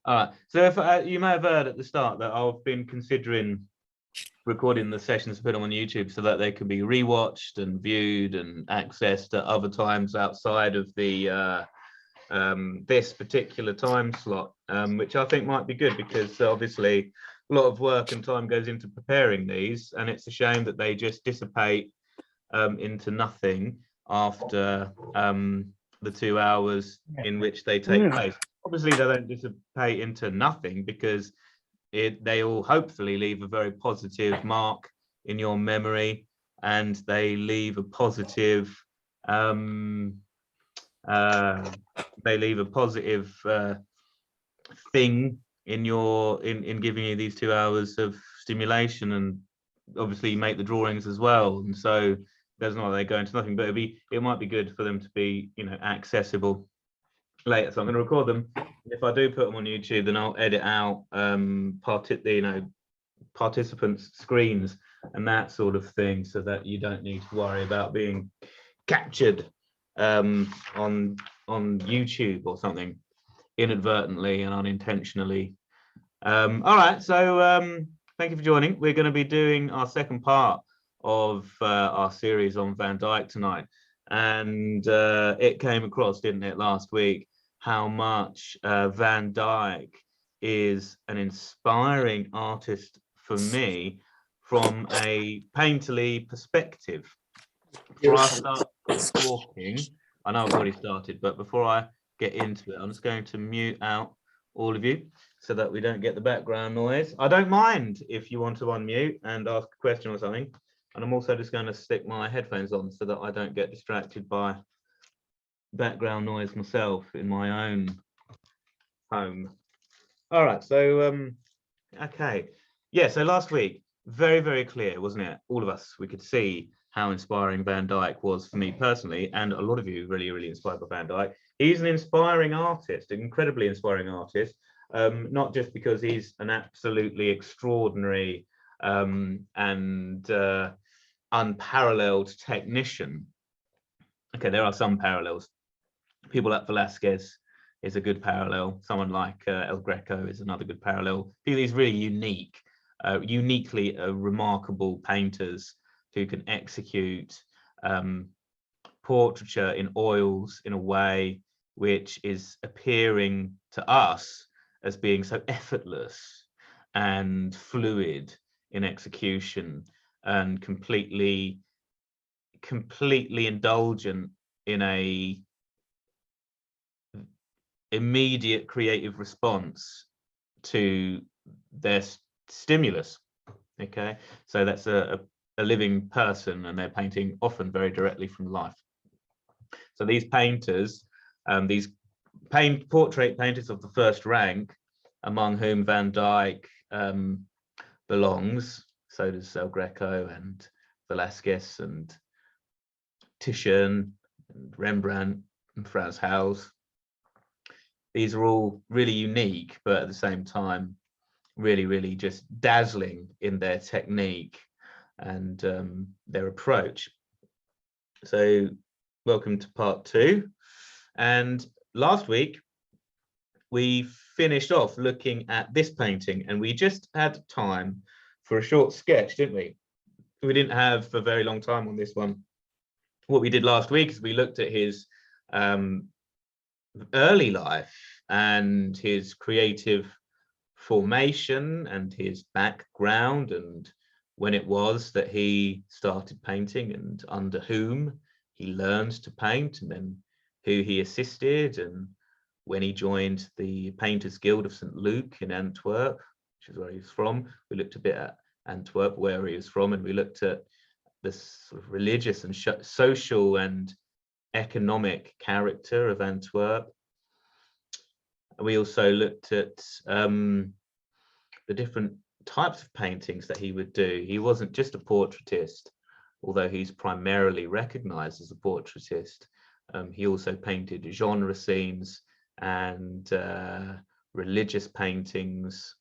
All right. So if you may have heard at the start that I've been considering recording the sessions to put them on YouTube so that they can be rewatched and viewed and accessed at other times outside of the this particular time slot, which I think might be good because obviously a lot of work and time goes into preparing these, and it's a shame that they just dissipate into nothing after the 2 hours in which they take place. Obviously, they don't dissipate into nothing because they all hopefully leave a very positive mark in your memory, and they leave a positive thing in your in giving you these 2 hours of stimulation, and obviously you make the drawings as well, and so there's not they go into nothing, but it might be good for them to be, you know, accessible later. So I'm going to record them. If I do put them on YouTube, then I'll edit out participants' screens and that sort of thing, so that you don't need to worry about being captured on YouTube or something inadvertently and unintentionally. All right, so thank you for joining. We're going to be doing our second part of our series on Van Dyck tonight, and it came across, didn't it, last week, how much Van Dyck is an inspiring artist for me from a painterly perspective. Before I start talking, I know I've already started, but before I get into it, I'm just going to mute out all of you so that we don't get the background noise. I don't mind if you want to unmute and ask a question or something. And I'm also just going to stick my headphones on so that I don't get distracted by background noise myself in my own home. All right, so okay, yeah, so last week, very, very clear, wasn't it? All of us, we could see how inspiring Van Dyck was for me personally, and a lot of you really, really inspired by Van Dyck. He's an inspiring artist, an incredibly inspiring artist, not just because he's an absolutely extraordinary and unparalleled technician. Okay, there are some parallels. People like Velasquez is a good parallel. Someone like El Greco is another good parallel. These really uniquely remarkable painters who can execute portraiture in oils in a way which is appearing to us as being so effortless and fluid in execution and completely indulgent in a immediate creative response to their stimulus. Okay, so that's a living person, and they're painting often very directly from life. So these painters, these portrait painters of the first rank, among whom Van Dyck belongs, so does El Greco and Velasquez and Titian and Rembrandt and Frans Hals. These are all really unique, but at the same time, really, really just dazzling in their technique and their approach. So welcome to part 2. And last week, we finished off looking at this painting, and we just had time for a short sketch, didn't we? We didn't have a very long time on this one. What we did last week is we looked at his early life and his creative formation and his background, and when it was that he started painting and under whom he learned to paint, and then who he assisted, and when he joined the Painters Guild of St. Luke in Antwerp, which is where he's from. We looked a bit at Antwerp, where he was from, and we looked at this sort of religious and social and economic character of Antwerp. We also looked at the different types of paintings that he would do. He wasn't just a portraitist, although he's primarily recognized as a portraitist. He also painted genre scenes and religious paintings.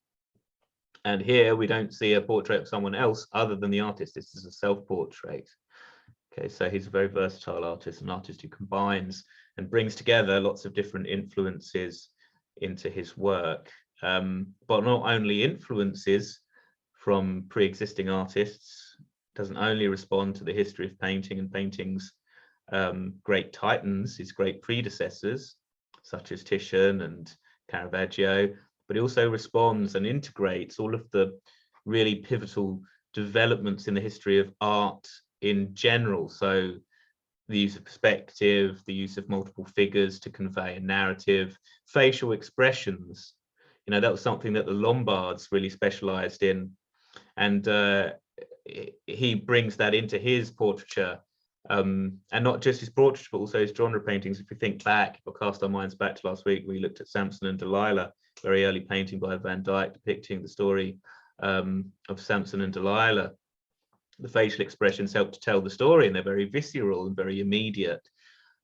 And here we don't see a portrait of someone else other than the artist. This is a self-portrait. Okay, so he's a very versatile artist, an artist who combines and brings together lots of different influences into his work. but not only influences from pre-existing artists, doesn't only respond to the history of painting and painting's great titans, his great predecessors, such as Titian and Caravaggio, but he also responds and integrates all of the really pivotal developments in the history of art in general. So the use of perspective, the use of multiple figures to convey a narrative, facial expressions. You know, that was something that the Lombards really specialized in. And he brings that into his portraiture, and not just his portraiture, but also his genre paintings. If we think back, or cast our minds back to last week, we looked at Samson and Delilah, very early painting by Van Dyck depicting the story of Samson and Delilah. The facial expressions help to tell the story, and they're very visceral and very immediate.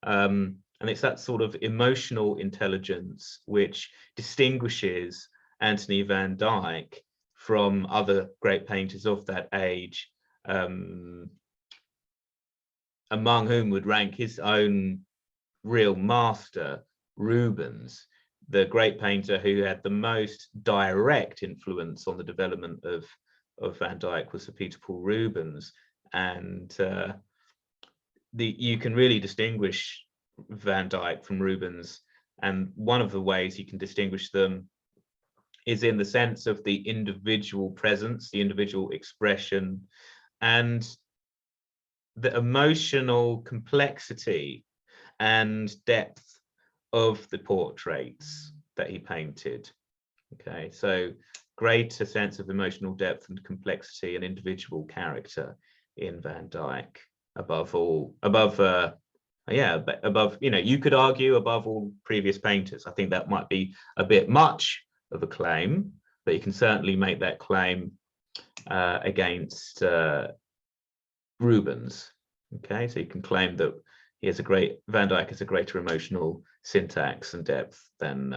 And it's that sort of emotional intelligence which distinguishes Anthony Van Dyck from other great painters of that age, among whom would rank his own real master, Rubens, the great painter who had the most direct influence on the development of Van Dyck was Sir Peter Paul Rubens. And you can really distinguish Van Dyck from Rubens, and one of the ways you can distinguish them is in the sense of the individual presence, the individual expression, and the emotional complexity and depth of the portraits that he painted. Okay, so greater sense of emotional depth and complexity and individual character in Van Dyck, above, you know, you could argue above all previous painters. I think that might be a bit much of a claim, but you can certainly make that claim against Rubens. Okay, so you can claim that Van Dyck has a greater emotional syntax and depth than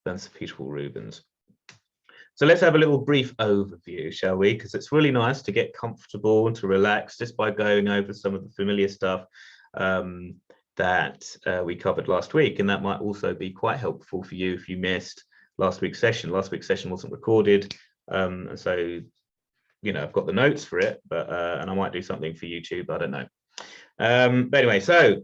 Sir Peter Paul Rubens. So let's have a little brief overview, shall we? Because it's really nice to get comfortable and to relax just by going over some of the familiar stuff that we covered last week, and that might also be quite helpful for you if you missed last week's session. Last week's session wasn't recorded, and so, you know, I've got the notes for it, but and I might do something for YouTube, I don't know. But anyway, so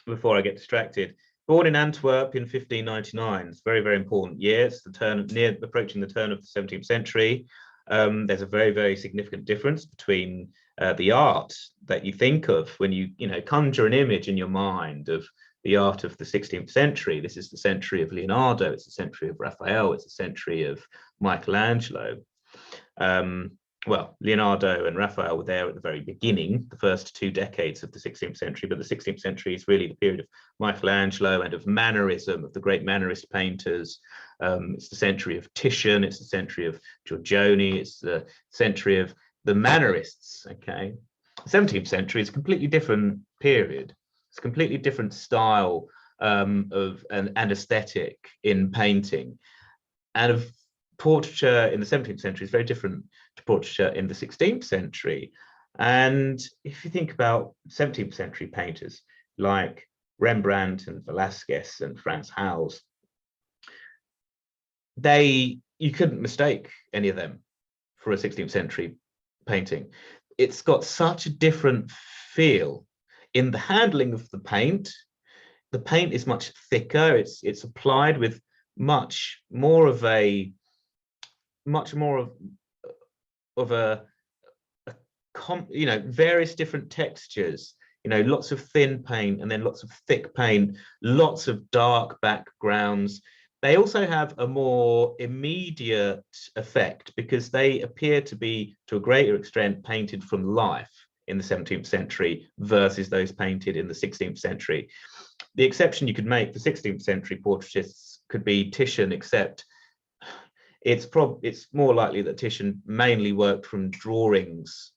before I get distracted, born in Antwerp in 1599. It's a very, very important year. It's approaching the turn of the 17th century. There's a very, very significant difference between the art that you think of when you conjure an image in your mind of the art of the 16th century. This is the century of Leonardo, it's the century of Raphael, it's the century of Michelangelo. Well, Leonardo and Raphael were there at the very beginning, the first 2 decades of the 16th century, but the 16th century is really the period of Michelangelo and of Mannerism, of the great Mannerist painters. It's the century of Titian, it's the century of Giorgione, it's the century of the Mannerists, okay? The 17th century is a completely different period. It's a completely different style of and aesthetic in painting. And of portraiture in the 17th century is very different to portraiture in the 16th century. And if you think about 17th century painters like Rembrandt and Velasquez and Frans Hals, you couldn't mistake any of them for a 16th century painting. It's got such a different feel in the handling of the paint. The paint is much thicker. It's applied with much more of various different textures, lots of thin paint and then lots of thick paint, lots of dark backgrounds. They also have a more immediate effect because they appear to be, to a greater extent, painted from life in the 17th century versus those painted in the 16th century. The exception you could make for 16th century portraitists could be Titian, except it's more likely that Titian mainly worked from drawings,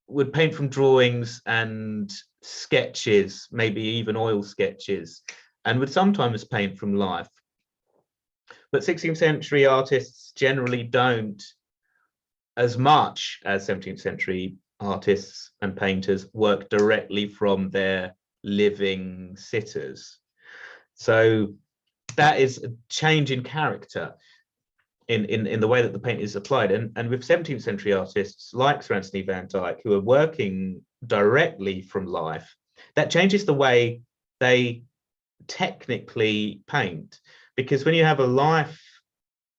would paint from drawings and sketches, maybe even oil sketches, and would sometimes paint from life. But 16th century artists generally don't, as much as 17th century artists and painters, work directly from their living sitters. So that is a change in character in the way that the paint is applied. And with 17th century artists like Sir Anthony van Dyck, who are working directly from life, that changes the way they technically paint. Because when you have a life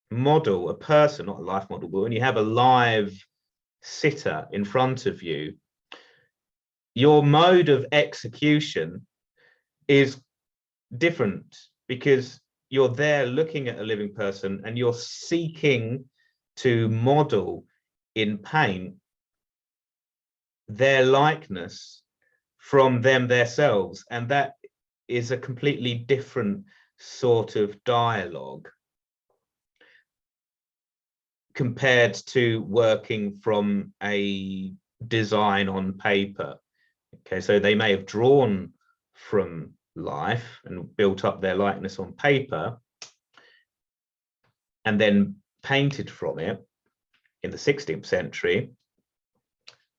model, a person, not a life model, but when you have a live sitter in front of you, your mode of execution is different, because you're there looking at a living person and you're seeking to model in paint their likeness from them themselves, and that is a completely different sort of dialogue compared to working from a design on paper. Okay, so they may have drawn from life and built up their likeness on paper and then painted from it in the 16th century.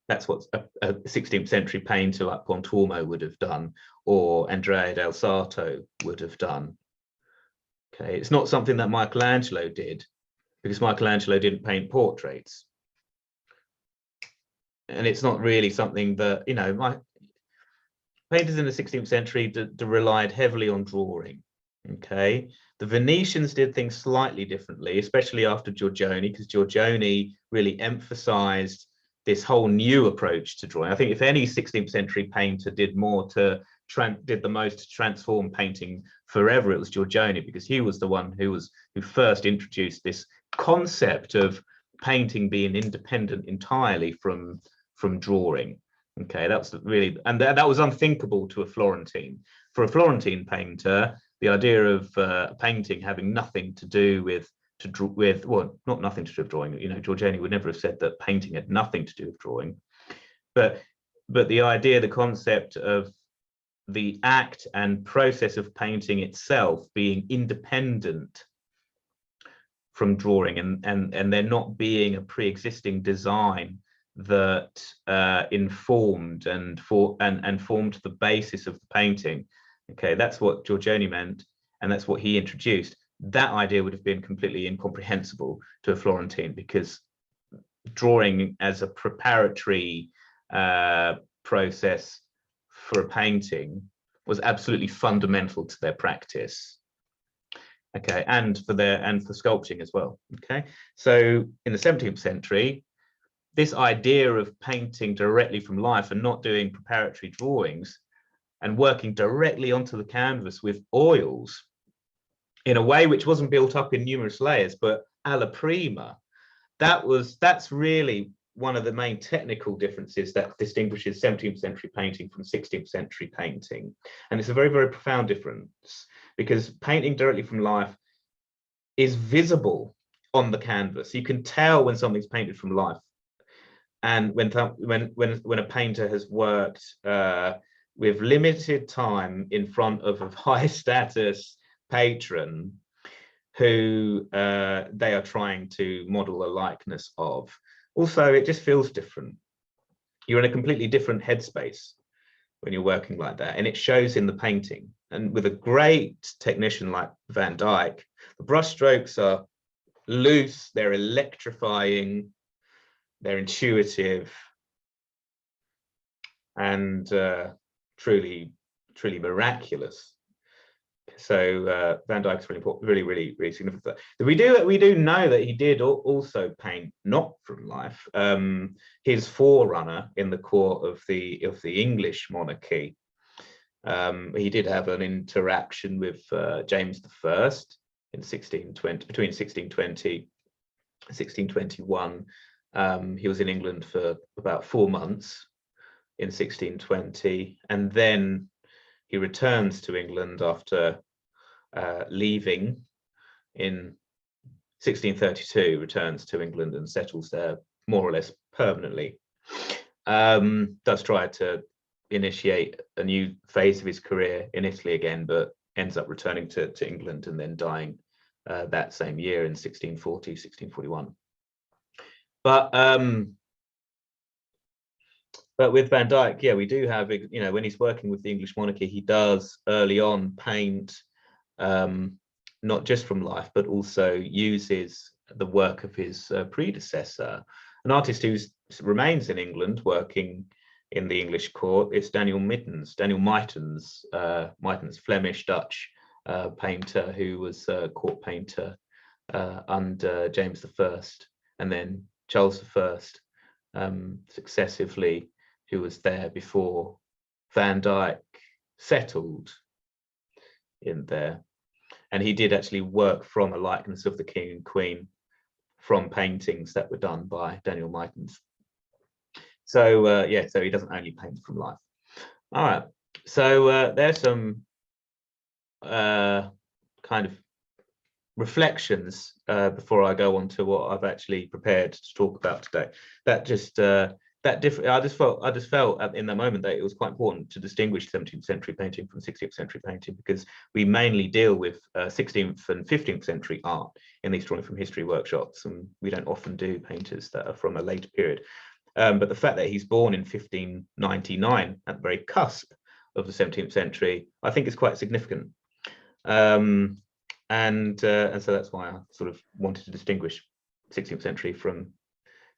That's what a 16th century painter like Pontormo would have done, or Andrea del Sarto would have done. Okay, it's not something that Michelangelo did, because Michelangelo didn't paint portraits. And it's not really something that, you know, my painters in the 16th century relied heavily on drawing. Okay, the Venetians did things slightly differently, especially after Giorgione, because Giorgione really emphasized this whole new approach to drawing. I think if any 16th century painter did more to did the most to transform painting forever, it was Giorgione, because he was the one who first introduced this concept of painting being independent entirely from drawing. Okay, that's really, and that was unthinkable to a Florentine. For a Florentine painter, the idea of painting having nothing to do with well, not nothing to do with drawing. You know, Giorgione would never have said that painting had nothing to do with drawing, but the idea, the concept of the act and process of painting itself being independent from drawing, and there not being a pre-existing design that informed and formed the basis of the painting. Okay, that's what Giorgione meant, and that's what he introduced. That idea would have been completely incomprehensible to a Florentine, because drawing as a preparatory process for a painting was absolutely fundamental to their practice. Okay, and for sculpting as well. Okay, so in the 17th century, this idea of painting directly from life and not doing preparatory drawings and working directly onto the canvas with oils in a way which wasn't built up in numerous layers, but alla prima, that's really one of the main technical differences that distinguishes 17th century painting from 16th century painting. And it's a very, very profound difference, because painting directly from life is visible on the canvas. You can tell when something's painted from life. And when a painter has worked with limited time in front of a high status patron who they are trying to model a likeness of. Also, it just feels different. You're in a completely different headspace when you're working like that, and it shows in the painting. And with a great technician like Van Dyck, the brush strokes are loose, they're electrifying, they're intuitive, and truly miraculous. So Van Dyck's really important, really significant. We do know that he did also paint not from life. His forerunner in the court of the English monarchy, he did have an interaction with James I in 1620, between 1620 and 1621. He was in England for about 4 months in 1620, and then he returns to England after leaving in 1632, returns to England and settles there more or less permanently. Does try to initiate a new phase of his career in Italy again, but ends up returning to England and then dying that same year in 1640, 1641. But with Van Dyck, yeah, we do have, you know, when he's working with the English monarchy, he does early on paint not just from life, but also uses the work of his predecessor, an artist who remains in England working in the English court. It's Daniel Mytons, Mytons, Flemish Dutch painter who was a court painter under James I and then Charles I successively, who was there before Van Dyck settled in there. And he did actually work from a likeness of the king and queen from paintings that were done by Daniel Mytons. So yeah, so he doesn't only paint from life. All right, so there's some kind of reflections before I go on to what I've actually prepared to talk about today. That just I just felt in that moment that it was quite important to distinguish 17th century painting from 16th century painting, because we mainly deal with 16th and 15th century art in these drawing from history workshops, and we don't often do painters that are from a later period. But the fact that he's born in 1599 at the very cusp of the 17th century, I think is quite significant. And so that's why I sort of wanted to distinguish 16th century from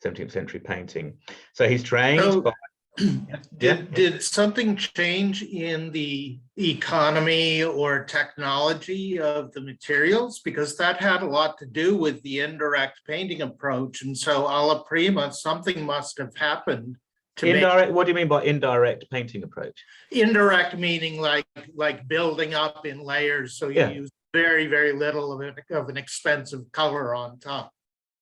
17th century painting. So he's trained. So, did something change in the economy or technology of the materials? Because that had a lot to do with the indirect painting approach. And so alla prima, something must have happened to indirect. What do you mean by indirect painting approach? Indirect meaning like building up in layers. So you use very, very little of an expensive color on top.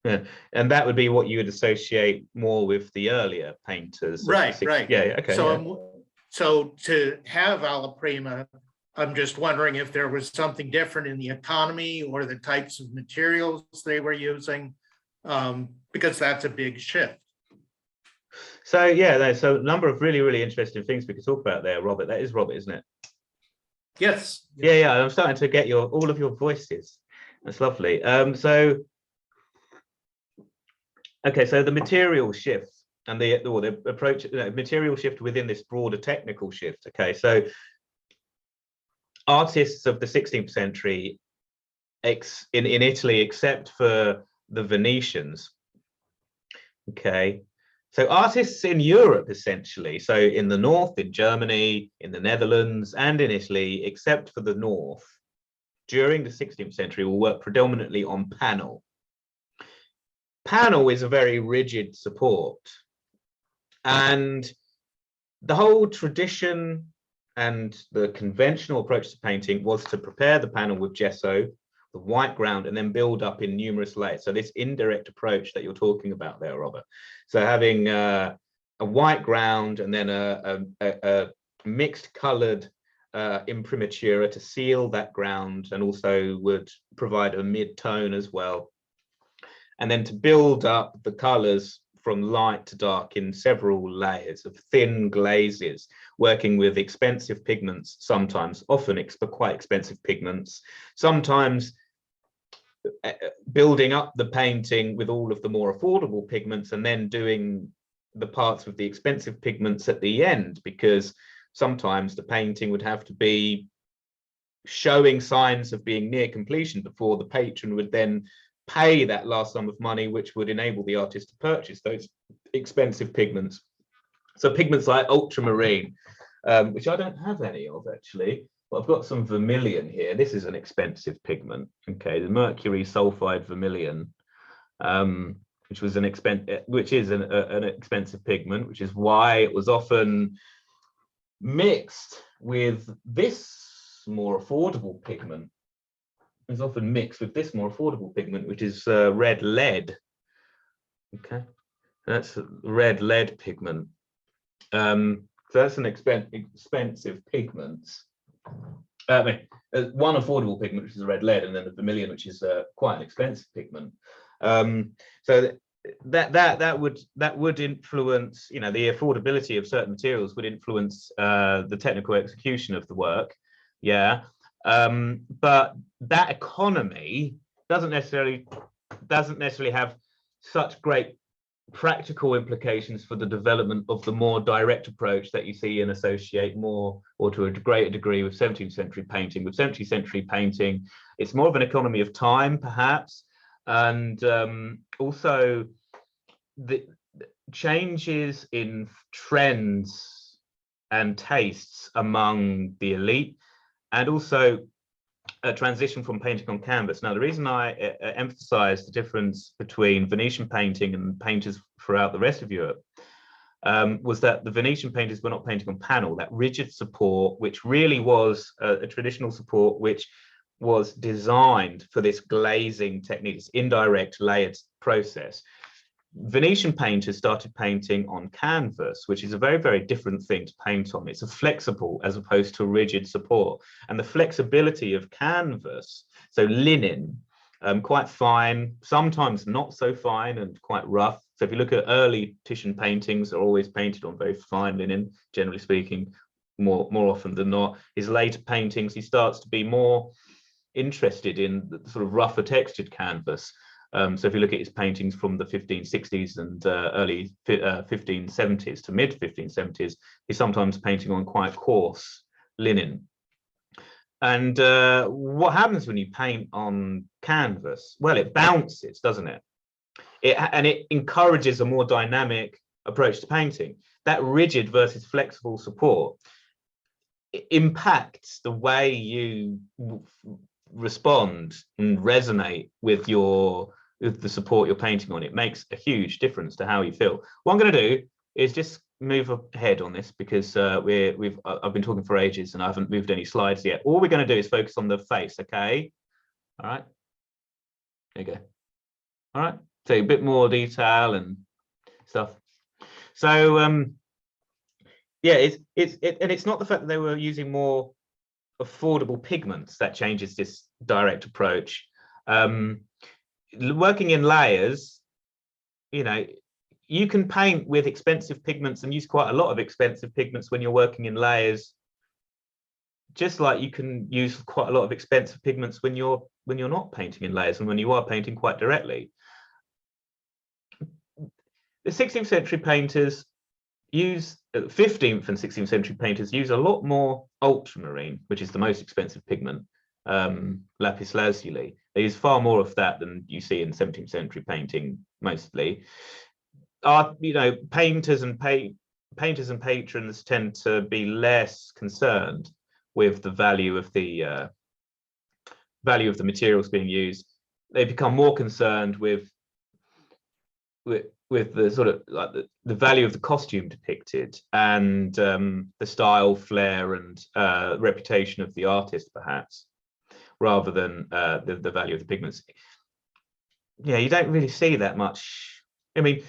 Yeah, and that would be what you would associate more with the earlier painters. Right, right. Yeah, okay. So, so to have alla prima, I'm just wondering if there was something different in the economy or the types of materials they were using, because that's a big shift. So yeah, so a number of really, really interesting things we could talk about there, Robert. That is Robert, isn't it? Yes. Yeah, I'm starting to get all of your voices. That's lovely. Okay, so the material shift and the approach, material shift within this broader technical shift. Okay, so artists of the 16th century in Italy, except for the Venetians. Okay, so artists in Europe, essentially, so in the north, in Germany, in the Netherlands, and in Italy, except for the north, during the 16th century, will work predominantly on panel. Panel is a very rigid support, and the whole tradition and the conventional approach to painting was to prepare the panel with gesso, the white ground, and then build up in numerous layers. So this indirect approach that you're talking about there, Robert. So having a white ground and then a mixed colored imprimatura to seal that ground, and also would provide a mid-tone as well. And then to build up the colors from light to dark in several layers of thin glazes, working with expensive pigments, sometimes, often quite expensive pigments, sometimes building up the painting with all of the more affordable pigments and then doing the parts with the expensive pigments at the end, because sometimes the painting would have to be showing signs of being near completion before the patron would then pay that last sum of money, which would enable the artist to purchase those expensive pigments. So pigments like ultramarine, which I don't have any of actually, but I've got some vermilion here. This is an expensive pigment. Okay, the mercury sulfide vermilion, which is an expensive pigment, which is why it was often mixed with this more affordable pigment. Is often mixed with this more affordable pigment, which is red lead. Okay, that's red lead pigment. So that's an expensive pigment. One affordable pigment, which is red lead, and then the vermilion, which is quite an expensive pigment. So that would influence, the affordability of certain materials would influence the technical execution of the work. Yeah. But that economy doesn't necessarily have such great practical implications for the development of the more direct approach that you see and associate more, or to a greater degree, with 17th century painting. With 17th century painting, it's more of an economy of time, perhaps, and also the changes in trends and tastes among the elite, and also a transition from painting on canvas. Now, the reason I emphasize the difference between Venetian painting and painters throughout the rest of Europe was that the Venetian painters were not painting on panel, that rigid support, which really was a traditional support, which was designed for this glazing technique, this indirect layered process. Venetian painters started painting on canvas, which is a very, very different thing to paint on. It's a flexible as opposed to a rigid support. And the flexibility of canvas, so linen, quite fine, sometimes not so fine and quite rough. So if you look at early Titian paintings, they're always painted on very fine linen, generally speaking, more often than not. His later paintings, he starts to be more interested in the sort of rougher textured canvas. So if you look at his paintings from the 1560s and early 1570s to mid 1570s, he's sometimes painting on quite coarse linen. And what happens when you paint on canvas? Well, it bounces, doesn't it? And it encourages a more dynamic approach to painting. That rigid versus flexible support, it impacts the way you respond and resonate with the support you're painting on. It makes a huge difference to how you feel. What I'm going to do is just move ahead on this, because I've been talking for ages and I haven't moved any slides yet. All we're going to do is focus on the face. Okay, all right, there you go. All right, so a bit more detail and stuff. So yeah, it's not the fact that they were using more affordable pigments that changes this direct approach. Working in layers, you can paint with expensive pigments and use quite a lot of expensive pigments when you're working in layers, just like you can use quite a lot of expensive pigments when you're not painting in layers and when you are painting quite directly. The 16th century painters use, 15th and 16th century painters use a lot more ultramarine, which is the most expensive pigment, lapis lazuli. They use far more of that than you see in 17th century painting mostly. Painters and patrons tend to be less concerned with the value of the materials being used. They become more concerned with the sort of like the value of the costume depicted and the style, flair, and reputation of the artist, perhaps, rather than the value of the pigments. Yeah, you don't really see that much. I mean,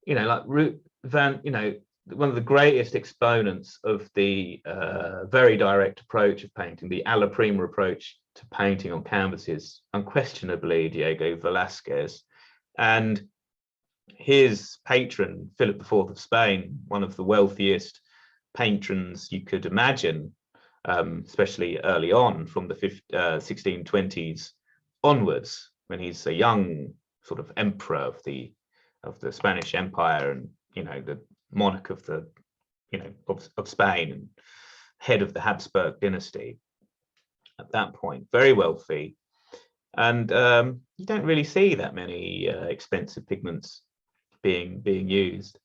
like one of the greatest exponents of the very direct approach of painting, the alla prima approach to painting on canvas, is unquestionably Diego Velasquez. And his patron, Philip IV of Spain, one of the wealthiest patrons you could imagine, especially early on from the 1620s onwards, when he's a young sort of emperor of the Spanish Empire, and the monarch of the of Spain and head of the Habsburg dynasty at that point, very wealthy. And you don't really see that many expensive pigments being used.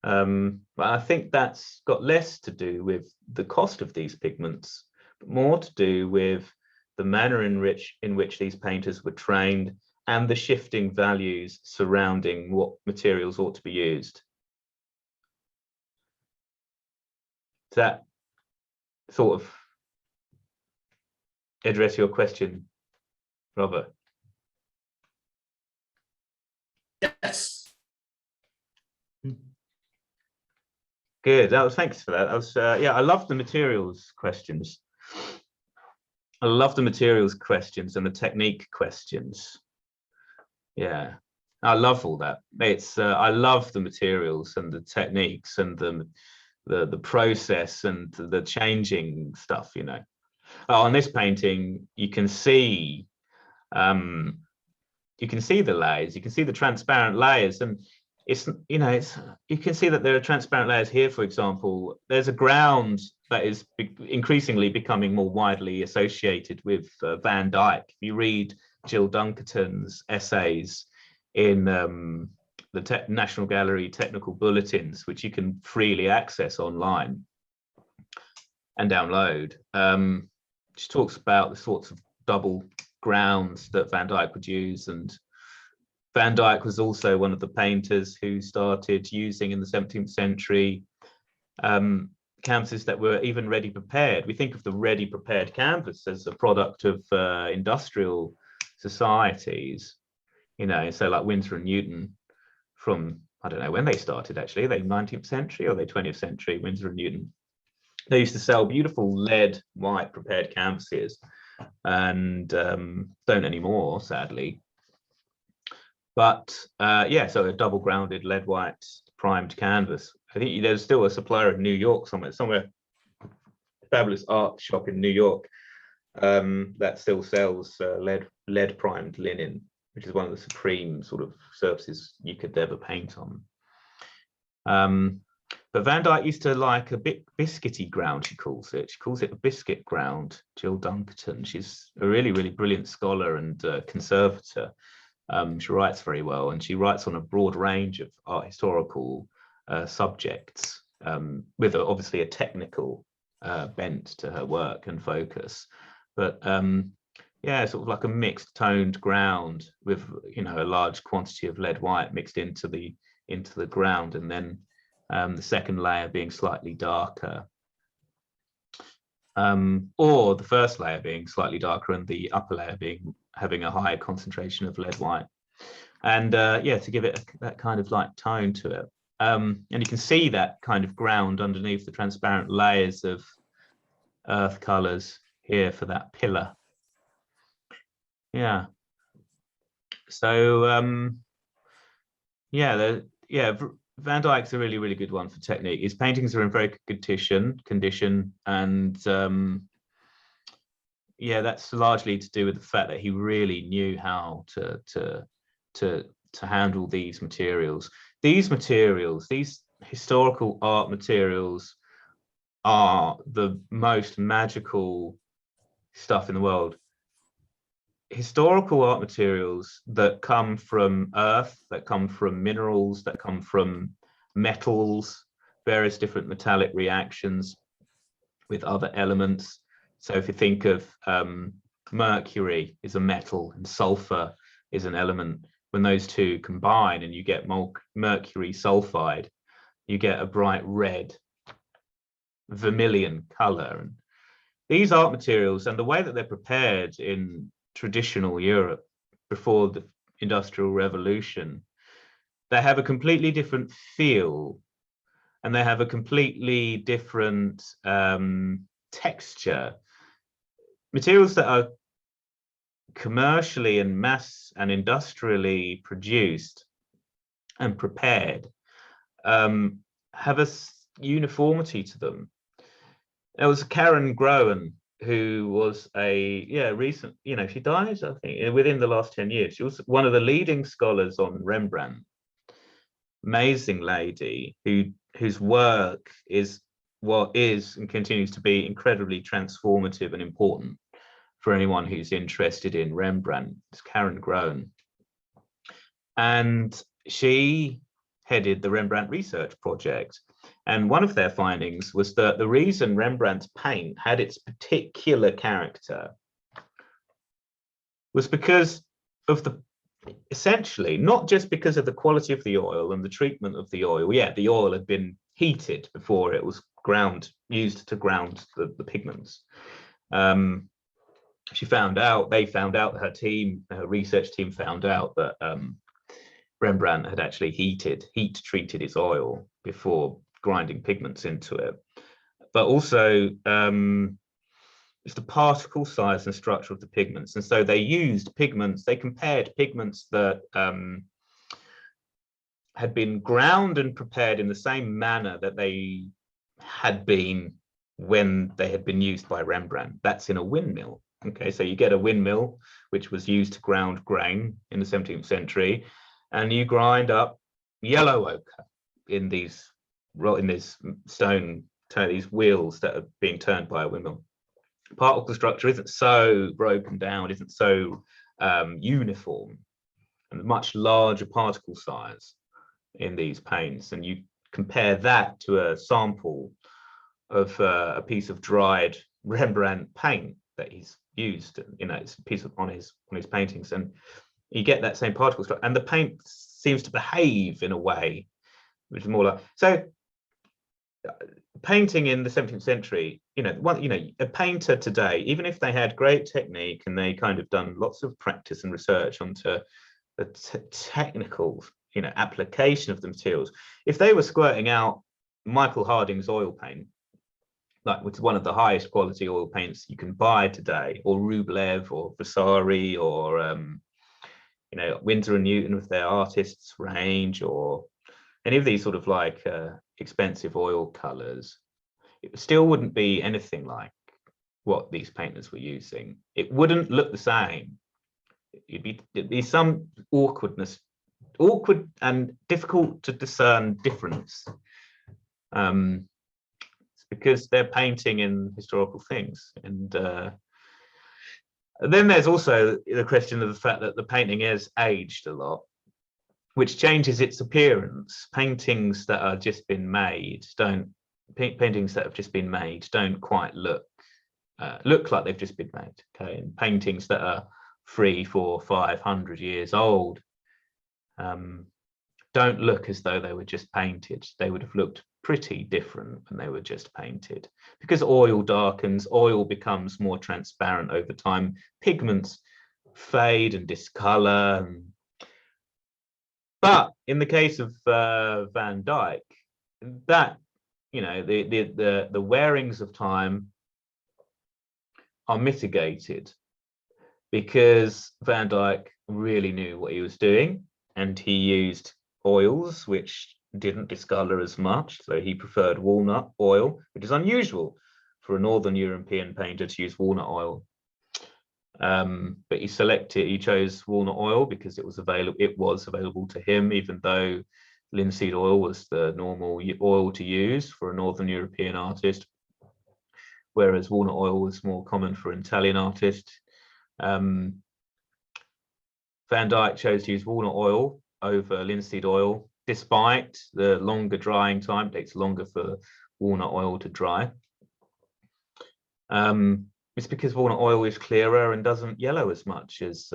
But I think that's got less to do with the cost of these pigments, but more to do with the manner in which these painters were trained and the shifting values surrounding what materials ought to be used. Does that sort of address your question, Robert? Yes. Good. Thanks for that. Yeah, I love the materials questions. I love the materials questions and the technique questions. Yeah, I love all that. I love the materials and the techniques and the process and the changing stuff. On this painting, you can see you can see the layers, you can see the transparent layers, and it's, you know, it's, you can see that there are transparent layers here. For example, there's a ground that is increasingly becoming more widely associated with Van Dyck. If you read Jill Dunkerton's essays in the National Gallery technical bulletins, which you can freely access online and download, she talks about the sorts of double grounds that Van Dyck would use. And Van Dyck was also one of the painters who started using in the 17th century canvases that were even ready prepared. We think of the ready prepared canvas as a product of industrial societies, you know, so like Winsor and Newton from, I don't know when they started actually, are they 19th century or they 20th century, Winsor and Newton. They used to sell beautiful lead white prepared canvases, and don't anymore, sadly. But yeah, so a double grounded lead white primed canvas. I think there's still a supplier in New York somewhere, fabulous art shop in New York that still sells lead primed linen, which is one of the supreme sort of surfaces you could ever paint on. But Van Dyck used to like a bit biscuity ground, she calls it. She calls it a biscuit ground, Jill Dunkerton. She's a really, really brilliant scholar and conservator. She writes very well, and she writes on a broad range of art historical subjects, with obviously a technical bent to her work and focus. But yeah, sort of like a mixed toned ground with, you know, a large quantity of lead white mixed into the ground, and then the second layer being slightly darker, or the first layer being slightly darker and the upper layer having a higher concentration of lead white. And yeah, to give it that kind of like tone to it. And you can see that kind of ground underneath the transparent layers of earth colors here for that pillar. Yeah. So yeah, Van Dyck's a really, really good one for technique. His paintings are in very good condition, and yeah, that's largely to do with the fact that he really knew how to handle these materials. These historical art materials, are the most magical stuff in the world. Historical art materials that come from earth, that come from minerals, that come from metals, various different metallic reactions with other elements. So if you think of mercury is a metal and sulfur is an element, when those two combine and you get mercury sulfide, you get a bright red vermilion color. And these art materials and the way that they're prepared in traditional Europe before the Industrial Revolution, they have a completely different feel, and they have a completely different texture. Materials that are commercially and mass and industrially produced and prepared have a uniformity to them. There was Karen Groen, who was recent, you know, she died, I think, within the last 10 years. She was one of the leading scholars on Rembrandt. Amazing lady whose work is what is and continues to be incredibly transformative and important for anyone who's interested in Rembrandt. It's Karen Groen. And she headed the Rembrandt Research Project. And one of their findings was that the reason Rembrandt's paint had its particular character was because of essentially, not just because of the quality of the oil and the treatment of the oil. Yeah, the oil had been heated before it was used to ground the pigments. They found out, her research team found out that Rembrandt had actually heat treated his oil before grinding pigments into it. But also it's the particle size and structure of the pigments. And so they used pigments, they compared pigments that had been ground and prepared in the same manner that they had been when they had been used by Rembrandt. That's in a windmill. Okay, so you get a windmill, which was used to ground grain in the 17th century, and you grind up yellow ochre in these stone, these wheels that are being turned by a windmill. Particle structure isn't so broken down, isn't so uniform, and much larger particle size in these paints. And you compare that to a sample of a piece of dried Rembrandt paint that he's used, it's a piece on his paintings, and you get that same particle structure, and the paint seems to behave in a way which is more like painting in the 17th century. A painter today, even if they had great technique and they kind of done lots of practice and research onto the technical application of the materials, if they were squirting out Michael Harding's oil paint, which is one of the highest quality oil paints you can buy today, or Rublev or Vasari, or Winsor and Newton with their artists range, or any of these sort of expensive oil colors, it still wouldn't be anything like what these painters were using. It wouldn't look the same. It'd be some awkward and difficult to discern difference. It's because they're painting in historical things. And then there's also the question of the fact that the painting is aged a lot, which changes its appearance. Paintings that have just been made don't quite look like they've just been made. Okay, and paintings that are 300, 400, 500 years old don't look as though they were just painted. They would have looked pretty different when they were just painted, because oil darkens, oil becomes more transparent over time, pigments fade and discolor. But in the case of Van Dyck, that the wearings of time are mitigated, because Van Dyck really knew what he was doing, and he used oils which didn't discolor as much. So he preferred walnut oil, which is unusual for a Northern European painter to use walnut oil. But he chose walnut oil because it was available to him, even though linseed oil was the normal oil to use for a Northern European artist, whereas walnut oil was more common for an Italian artist. Van Dyck chose to use walnut oil over linseed oil, despite the longer drying time. It takes longer for walnut oil to dry. It's because walnut oil is clearer and doesn't yellow as much as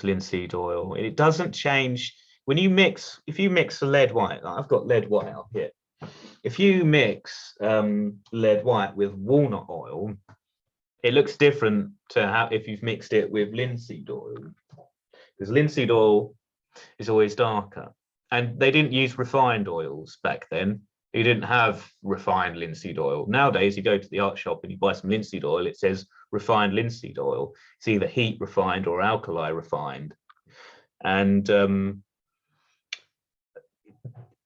linseed oil. It doesn't change when you mix. If you mix a lead white, I've got lead white out here. If you mix lead white with walnut oil, it looks different to how if you've mixed it with linseed oil, because linseed oil is always darker, and they didn't use refined oils back then. You didn't have refined linseed oil. Nowadays, you go to the art shop and you buy some linseed oil, it says refined linseed oil. It's either heat refined or alkali refined. And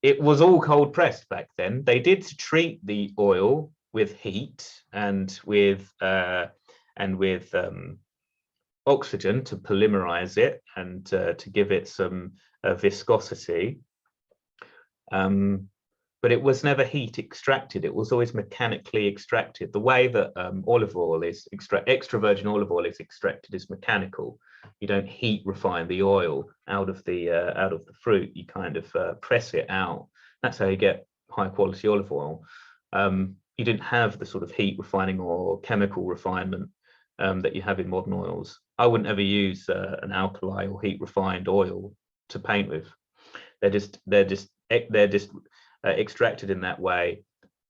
it was all cold pressed back then. They did treat the oil with heat and with oxygen to polymerize it and to give it some viscosity. But it was never heat extracted. It was always mechanically extracted. The way that olive oil is extra virgin olive oil is extracted is mechanical. You don't heat refine the oil out of the fruit. You kind of press it out. That's how you get high quality olive oil. You didn't have the sort of heat refining or chemical refinement that you have in modern oils. I wouldn't ever use an alkali or heat refined oil to paint with. They're just extracted in that way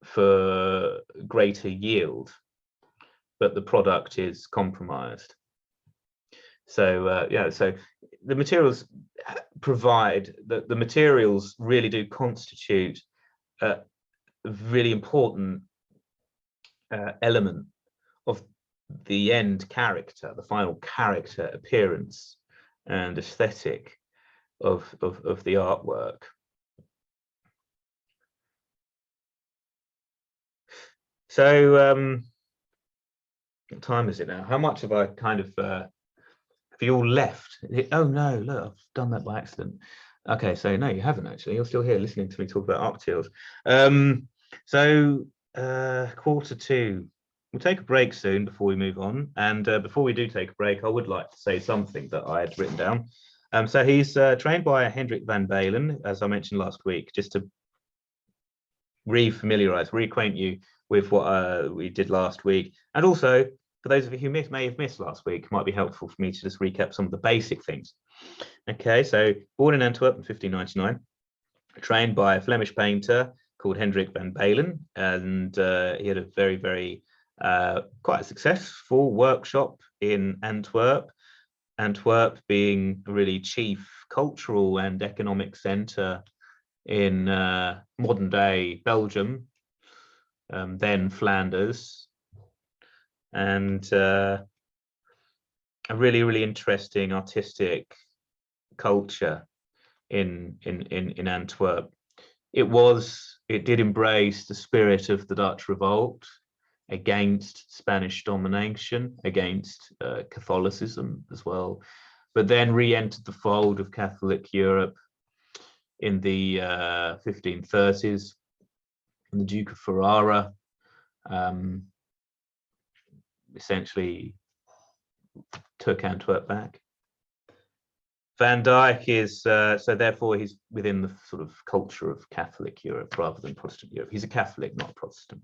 for greater yield, but the product is compromised. So so the materials provide the materials really do constitute a really important element of the end character, the final character, appearance and aesthetic of the artwork. So What time is it now? How much have I kind of have you all left? Oh no, look, I've done that by accident. Okay, so no, you haven't actually. You're still here listening to me talk about arctiles. So 1:45. We'll take a break soon before we move on. And before we do take a break, I would like to say something that I had written down. So he's trained by Hendrik van Balen, as I mentioned last week, just to reacquaint you with what we did last week. And also, for those of you who may have missed last week, it might be helpful for me to just recap some of the basic things. Okay, so born in Antwerp in 1599, trained by a Flemish painter called Hendrik van Balen, and he had a very quite a successful workshop in Antwerp. Antwerp being a really chief cultural and economic centre in modern day Belgium, then Flanders, and a really interesting artistic culture in Antwerp. It did embrace the spirit of the Dutch revolt against Spanish domination, against Catholicism as well, but then re-entered the fold of Catholic Europe in the 1530s. And the Duke of Ferrara essentially took Antwerp back. Van Dyck is, so therefore he's within the sort of culture of Catholic Europe rather than Protestant Europe. He's a Catholic, not a Protestant.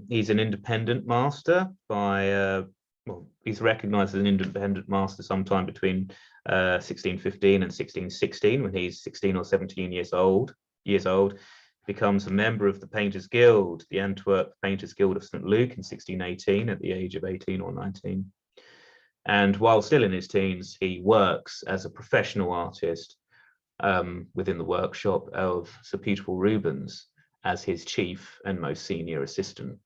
He's an independent master by, well, he's recognized as an independent master sometime between 1615 and 1616, when he's 16 or 17 years old. Becomes a member of the Painters Guild, the Antwerp Painters Guild of St. Luke in 1618 at the age of 18 or 19. And while still in his teens, he works as a professional artist within the workshop of Sir Peter Rubens as his chief and most senior assistant.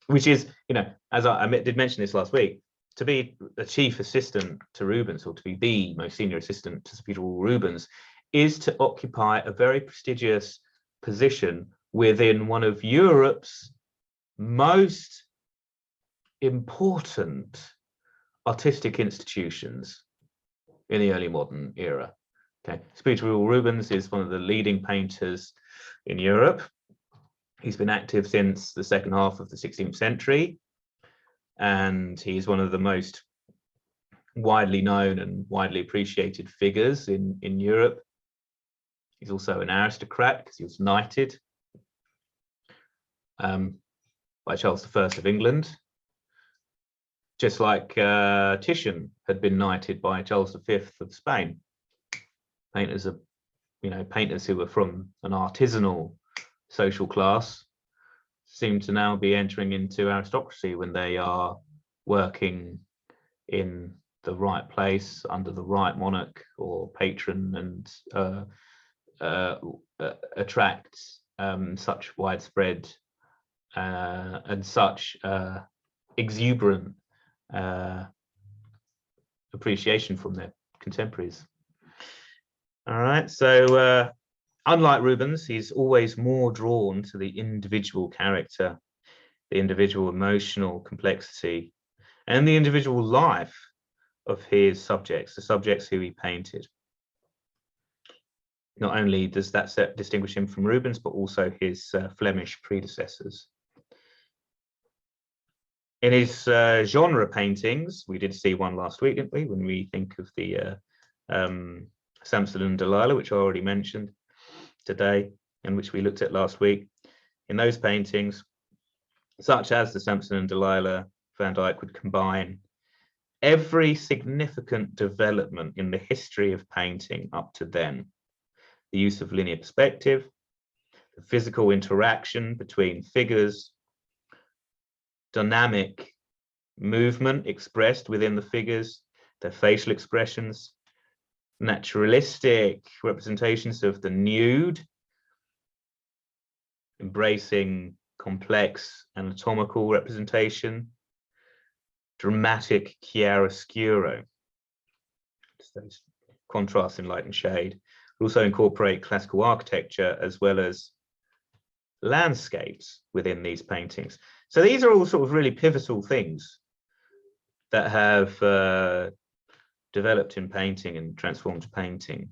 Which is, you know, as I did mention this last week, to be a chief assistant to Rubens, or to be the most senior assistant to Sir Peter Rubens, is to occupy a very prestigious position within one of Europe's most important artistic institutions in the early modern era. Okay, Sir Peter Rubens is one of the leading painters in Europe. He's been active since the second half of the 16th century, and he's one of the most widely known and widely appreciated figures in Europe. He's also an aristocrat because he was knighted by Charles I of England, just like Titian had been knighted by Charles V of Spain. Painters are, you know, painters who were from an artisanal social class seem to now be entering into aristocracy when they are working in the right place under the right monarch or patron, and attracts such widespread and such exuberant appreciation from their contemporaries. All right, so unlike Rubens, he's always more drawn to the individual character, the individual emotional complexity, and the individual life of his subjects, the subjects who he painted. Not only does that distinguish him from Rubens, but also his Flemish predecessors. In his genre paintings, we did see one last week, didn't we, when we think of the Samson and Delilah, which I already mentioned today, and which we looked at last week. In those paintings, such as the Samson and Delilah, Van Dyck would combine every significant development in the history of painting up to then. The use of linear perspective, the physical interaction between figures, dynamic movement expressed within the figures, their facial expressions, naturalistic representations of the nude, embracing complex anatomical representation, dramatic chiaroscuro, those contrasts in light and shade, also incorporate classical architecture as well as landscapes within these paintings. So these are all sort of really pivotal things that have developed in painting and transformed painting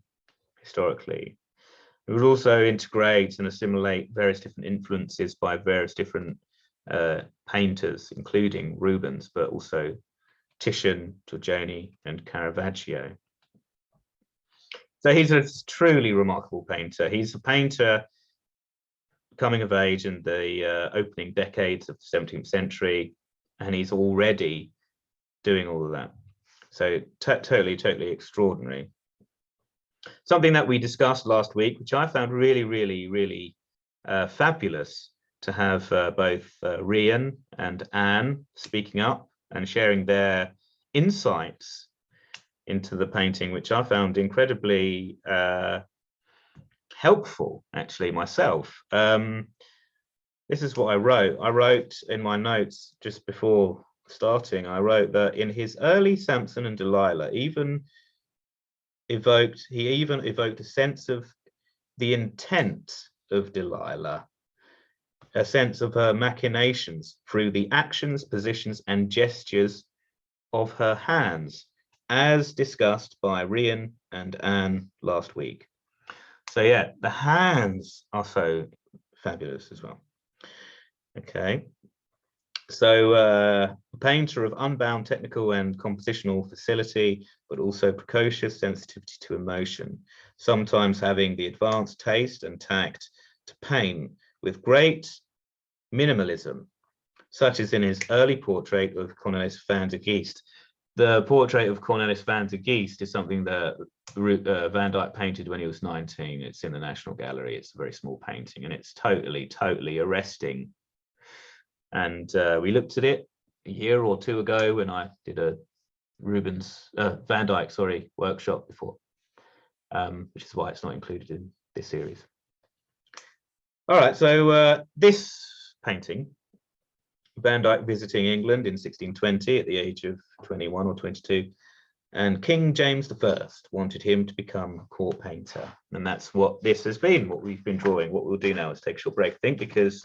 historically. It would also integrate and assimilate various different influences by various different painters, including Rubens, but also Titian, Giorgione, and Caravaggio. So he's a truly remarkable painter. He's a painter coming of age in the opening decades of the 17th century, and he's already doing all of that. So totally extraordinary. Something that we discussed last week, which I found really fabulous, to have both Rian and Anne speaking up and sharing their insights into the painting, which I found incredibly helpful, actually, myself. This is what I wrote. I wrote in my notes just before starting, I wrote that in his early Samson and Delilah, he even evoked a sense of the intent of Delilah, a sense of her machinations through the actions, positions, and gestures of her hands, as discussed by Rian and Anne last week. So yeah, the hands are so fabulous as well. Okay, so a painter of unbound technical and compositional facility, but also precocious sensitivity to emotion, sometimes having the advanced taste and tact to paint with great minimalism, such as in his early portrait of Cornelis van der Geest. The portrait of Cornelis van der Geest is something that Van Dyck painted when he was 19. It's in the National Gallery. It's a very small painting, and it's totally arresting. And we looked at it a year or two ago when I did a Van Dyck, sorry, workshop before, which is why it's not included in this series. All right, so this painting, Van Dyck visiting England in 1620 at the age of 21 or 22, and King James I wanted him to become a court painter. And that's what this has been, what we've been drawing. What we'll do now is take a short break, I think, because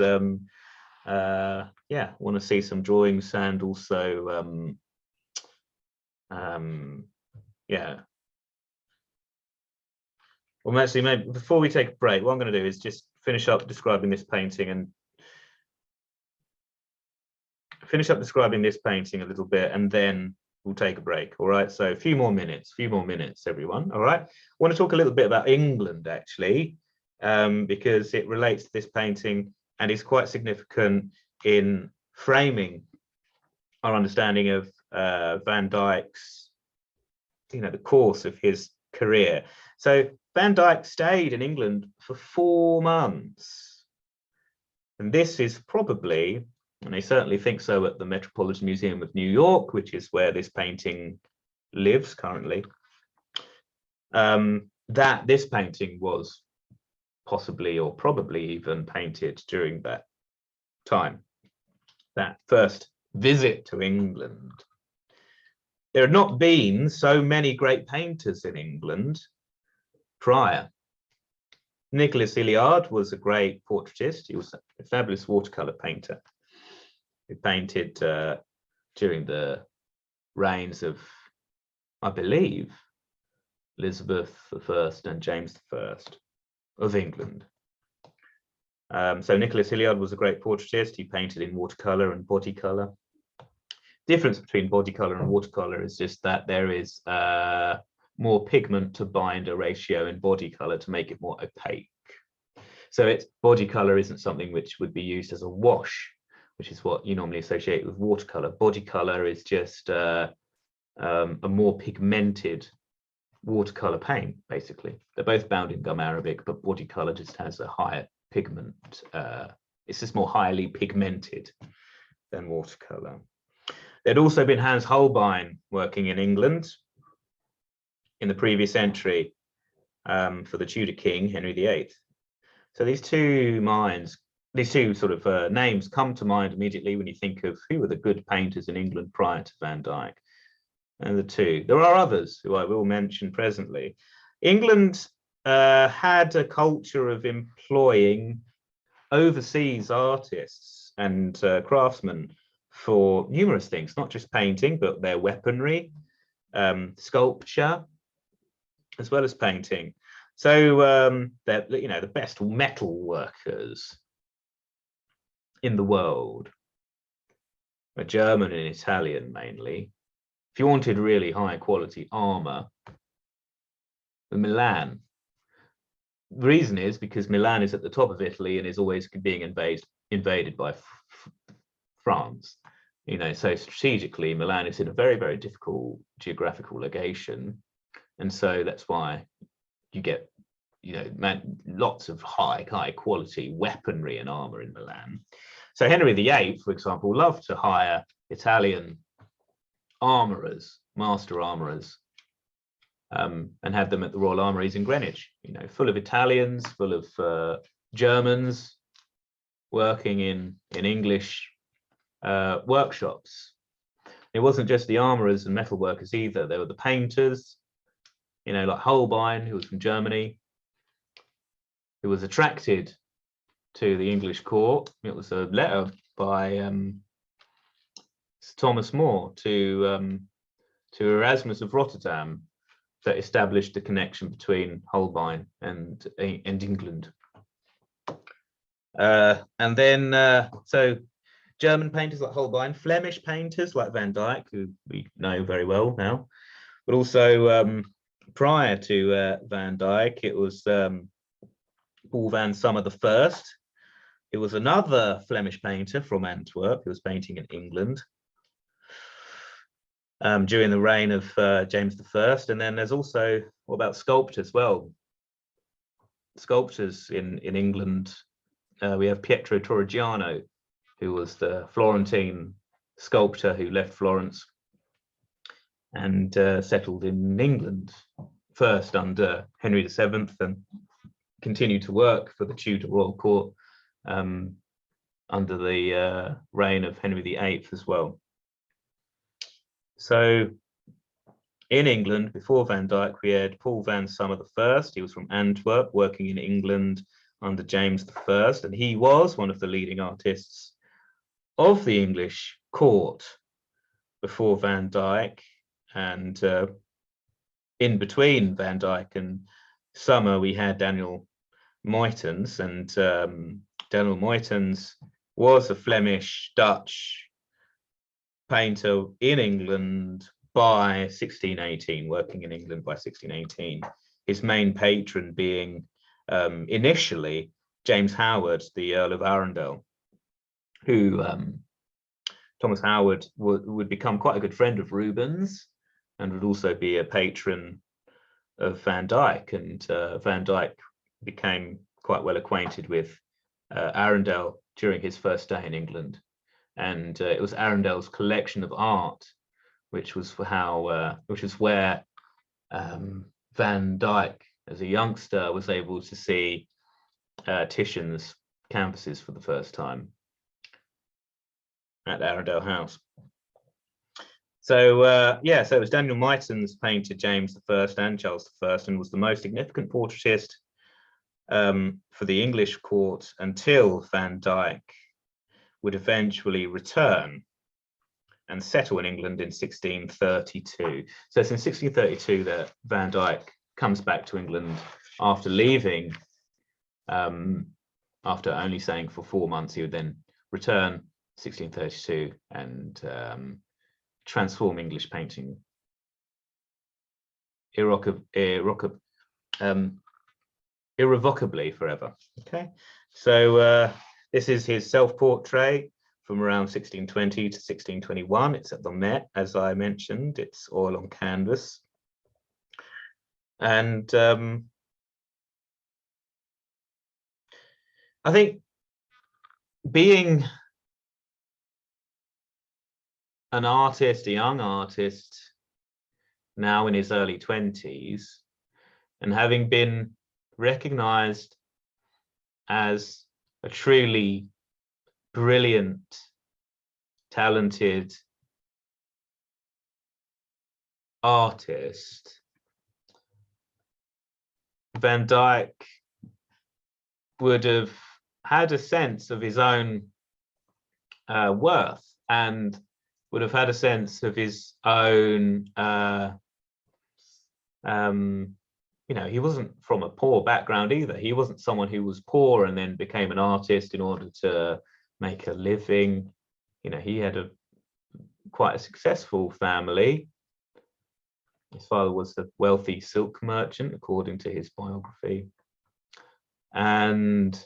yeah, I want to see some drawings, and also yeah. Well, actually, maybe before we take a break, what I'm going to do is just finish up describing this painting a little bit, and then we'll take a break. All right, so a few more minutes, everyone. All right, I want to talk a little bit about England, actually, because it relates to this painting and is quite significant in framing our understanding of Van Dyck's, the course of his career. So Van Dyck stayed in England for 4 months, and this is probably, and they certainly think so at the Metropolitan Museum of New York, which is where this painting lives currently, that this painting was possibly or probably even painted during that time, that first visit to England. There had not been so many great painters in England prior. Nicholas Hilliard was a great portraitist. He was a fabulous watercolor painter who painted during the reigns of, I believe, Elizabeth I and James I of England. So Nicholas Hilliard was a great portraitist. He painted in watercolor and body color. Difference between body color and watercolor is just that there is more pigment to binder ratio in body color to make it more opaque. So its body color isn't something which would be used as a wash, which is what you normally associate with watercolor. Body color is just a more pigmented watercolor paint, basically. They're both bound in gum arabic, but body color just has a higher pigment. It's just more highly pigmented than watercolor. There'd also been Hans Holbein working in England in the previous century for the Tudor king, Henry VIII. So these two sort of names come to mind immediately when you think of who were the good painters in England prior to Van Dyck. And the two, there are others who I will mention presently. England had a culture of employing overseas artists and craftsmen for numerous things, not just painting, but their weaponry, sculpture, as well as painting. So they're, you know, the best metal workers in the world are German and Italian mainly. If you wanted really high quality armor, Milan. The reason is because Milan is at the top of Italy and is always being invaded by France. You know, so strategically, Milan is in a very, very difficult geographical location, and so that's why you get, you know, lots of high quality weaponry and armor in Milan. So Henry VIII, for example, loved to hire Italian armorers, master armorers, and had them at the Royal Armouries in Greenwich, you know, full of Italians, full of Germans working in English workshops. It wasn't just the armourers and metal workers either. There were the painters, you know, like Holbein, who was from Germany, who was attracted to the English court. It was a letter by Sir Thomas More to Erasmus of Rotterdam that established the connection between Holbein and England. And then, so German painters like Holbein, Flemish painters like Van Dyck, who we know very well now, but also prior to Van Dyck, it was Paul van Sommer I. It was another Flemish painter from Antwerp who was painting in England during the reign of James I. And then there's also, what about sculptors? Well, sculptors in England, we have Pietro Torrigiano, who was the Florentine sculptor who left Florence and settled in England, first under Henry VII, and continued to work for the Tudor royal court under the reign of Henry VIII as well. So in England, before Van Dyck, we had Paul van Sommer I. He was from Antwerp, working in England under James I, and he was one of the leading artists of the English court before Van Dyck. And in between Van Dyck and Sommer, we had Daniel Mytons, and Daniel Mytons was a Flemish Dutch painter in England by 1618, working in England by 1618. His main patron being initially James Howard, the Earl of Arundel, who Thomas Howard would become quite a good friend of Rubens and would also be a patron of Van Dyck. And Van Dyck became quite well acquainted with Arundel during his first stay in England. And it was Arundel's collection of art, which was where Van Dyck, as a youngster, was able to see Titian's canvases for the first time at Arundel House. So yeah, so it was Daniel Mytons painted James I and Charles I, and was the most significant portraitist for the English court until Van Dyck would eventually return and settle in England in 1632. So it's in 1632 that Van Dyck comes back to England after leaving, after only staying for 4 months. He would then return 1632 and transform English painting irrevocably forever. Okay, so this is his self-portrait from around 1620 to 1621. It's at the Met, as I mentioned. It's oil on canvas. And I think being an artist, a young artist, now in his early 20s, and having been recognized as a truly brilliant, talented artist, Van Dyck would have had a sense of his own worth, and would have had a sense of his own. You know, he wasn't from a poor background either. He wasn't someone who was poor and then became an artist in order to make a living. You know, he had quite a successful family. His father was a wealthy silk merchant, according to his biography. And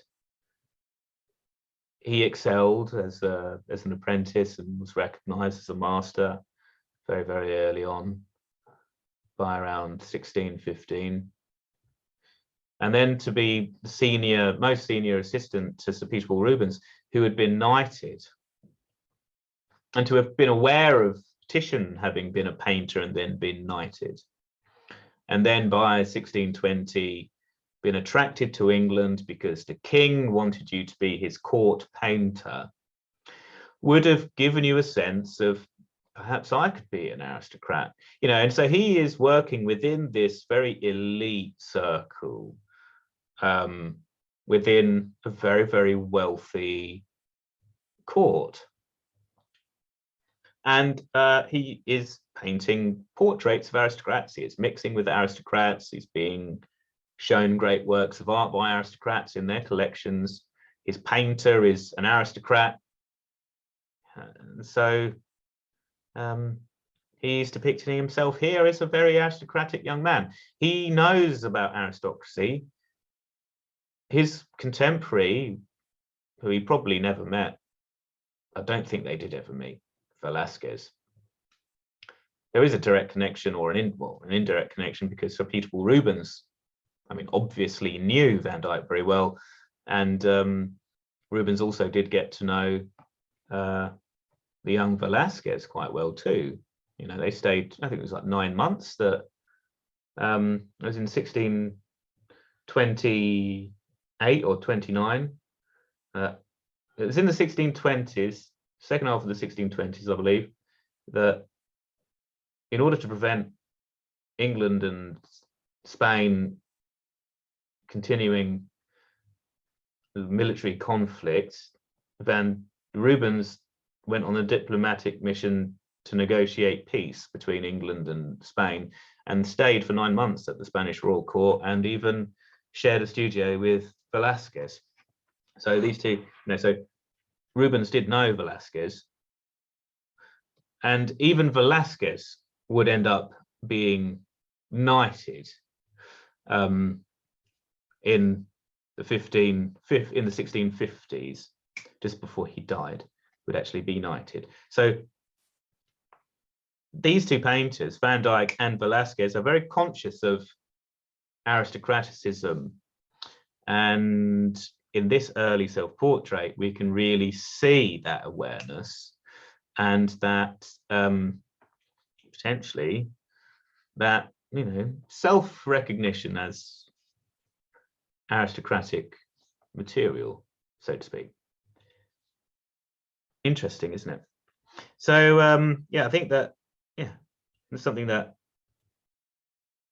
he excelled as an apprentice and was recognized as a master very, very early on, by around 1615. And then to be the most senior assistant to Sir Peter Paul Rubens, who had been knighted, and to have been aware of Titian having been a painter and then been knighted. And then by 1620, been attracted to England because the king wanted you to be his court painter, would have given you a sense of, perhaps I could be an aristocrat, you know. And so he is working within this very elite circle, within a very, very wealthy court. And he is painting portraits of aristocrats. He is mixing with aristocrats. He's being shown great works of art by aristocrats in their collections. His painter is an aristocrat. So he's depicting himself here as a very aristocratic young man. He knows about aristocracy. His contemporary, who he probably never met, I don't think they did ever meet, Velasquez. There is a direct connection, or an indirect connection, because Sir Peter Paul Rubens, I mean, obviously knew Van Dyck very well, and Rubens also did get to know the young Velasquez quite well too. You know, they stayed, I think it was like 9 months. That it was in 1628 or 29. It was in the 1620s, second half of the 1620s, I believe, that in order to prevent England and Spain continuing military conflicts, Rubens went on a diplomatic mission to negotiate peace between England and Spain, and stayed for 9 months at the Spanish royal court, and even shared a studio with Velasquez. So these two, you know, so Rubens did know Velasquez, and even Velasquez would end up being knighted in the 1650s, just before he died, would actually be knighted. So these two painters, Van Dyck and Velasquez, are very conscious of aristocraticism, and in this early self-portrait we can really see that awareness, and that potentially that, you know, self-recognition as aristocratic material, so to speak. Interesting, isn't it? So yeah, I think that, yeah, it's something that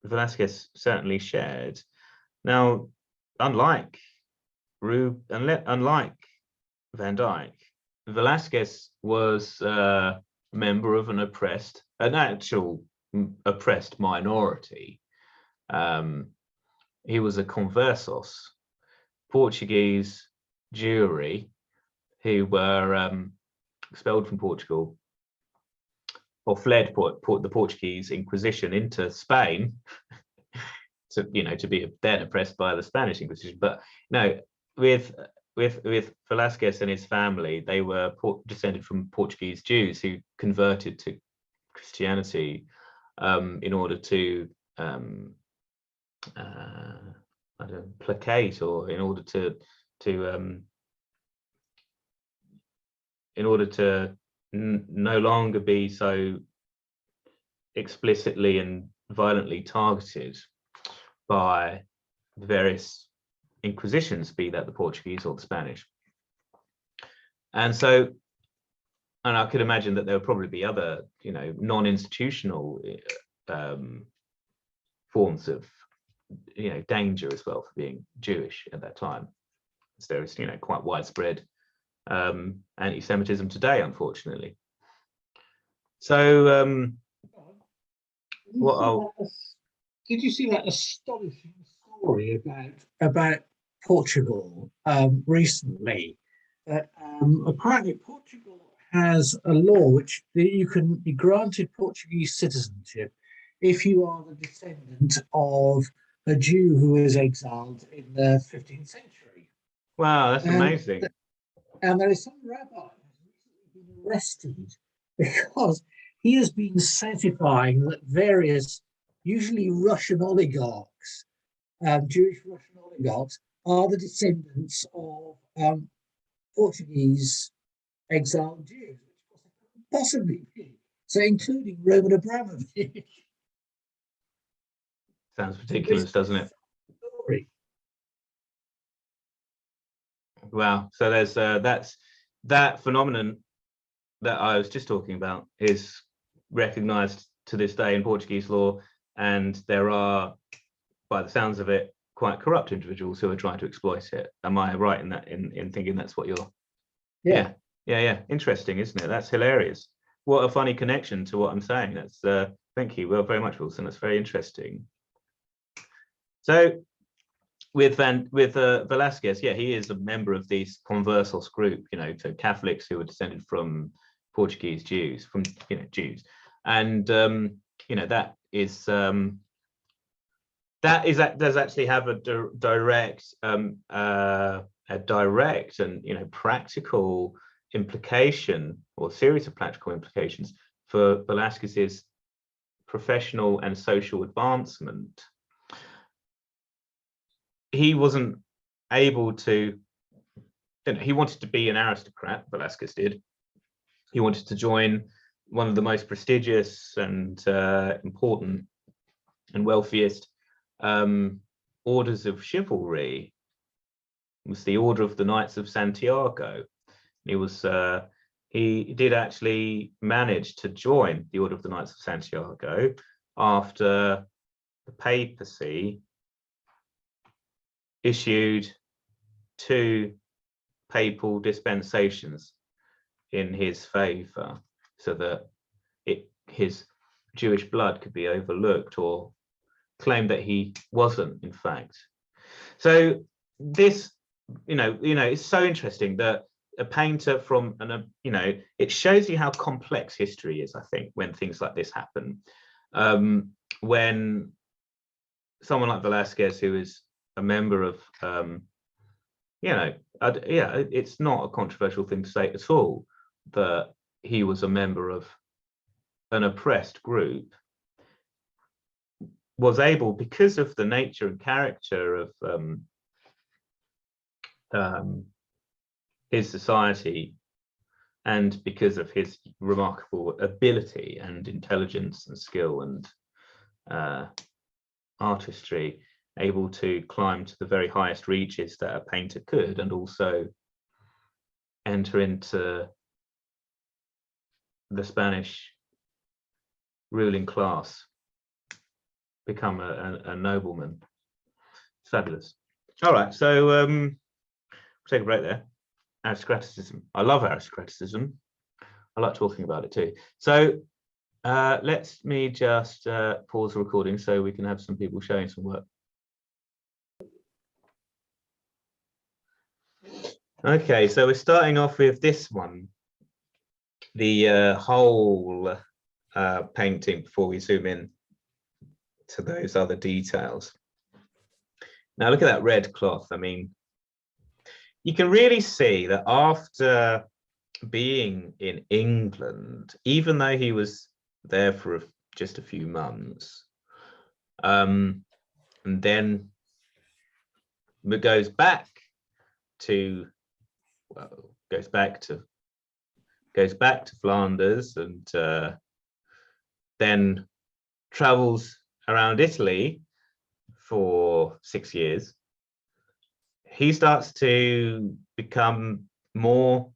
Velasquez certainly shared. Now, unlike Van Dyck, Velasquez was a member of an actual oppressed minority. He was a conversos, Portuguese Jewry, who were expelled from Portugal, or fled the Portuguese Inquisition into Spain to, you know, to be then oppressed by the Spanish Inquisition. But no, with Velasquez and his family, they were descended from Portuguese Jews who converted to Christianity in order to placate, or in order to no longer be so explicitly and violently targeted by the various inquisitions, be that the Portuguese or the Spanish. And so, and I could imagine that there would probably be other, you know, non-institutional forms of, you know, danger as well for being Jewish at that time. So there is, you know, quite widespread anti-Semitism today, unfortunately. So did you see that astonishing story about Portugal recently? That apparently Portugal has a law which you can be granted Portuguese citizenship if you are the descendant of a Jew who was exiled in the 15th century. wow, that's amazing. And there is some rabbi who's recently been arrested because he has been certifying that various, usually Russian oligarchs, Jewish Russian oligarchs, are the descendants of Portuguese exiled Jews, which possibly be. So, including Roman Abramovich. Sounds ridiculous, doesn't it? Story. Wow. So there's that phenomenon that I was just talking about is recognized to this day in Portuguese law, and there are, by the sounds of it, quite corrupt individuals who are trying to exploit it. Am I right in that, in thinking that's what you're? Yeah. Interesting, isn't it? That's hilarious. What a funny connection to what I'm saying. That's thank you very much, Wilson. That's very interesting. So with Velasquez, yeah, he is a member of this conversos group, you know, so Catholics who were descended from Portuguese Jews, from, you know, Jews, and you know, that does actually have a direct and, you know, practical implication, or series of practical implications for Velasquez's professional and social advancement. He wasn't able to, you know, he wanted to be an aristocrat, Velasquez did. He wanted to join one of the most prestigious and important and wealthiest orders of chivalry. It was the Order of the Knights of Santiago. He did actually manage to join the Order of the Knights of Santiago after the papacy issued 2 papal dispensations in his favor, so that his Jewish blood could be overlooked or claimed that he wasn't, in fact. So this, you know, it's so interesting that a painter from you know, it shows you how complex history is, I think, when things like this happen. When someone like Velasquez, who is a member of, you know, yeah, it's not a controversial thing to say at all that he was a member of an oppressed group, was able, because of the nature and character of his society, and because of his remarkable ability and intelligence and skill and artistry, able to climb to the very highest reaches that a painter could, and also enter into the Spanish ruling class, become a nobleman. It's fabulous. All right, so we'll take a break there. Aristocraticism. I love aristocraticism. I like talking about it too. So let me just pause the recording so we can have some people showing some work. Okay, so we're starting off with this one, the whole painting, before we zoom in to those other details. Now look at that red cloth. I mean, you can really see that after being in England, even though he was there for just a few months, and then goes back to Flanders, and then travels around Italy for 6 years. He starts to become more,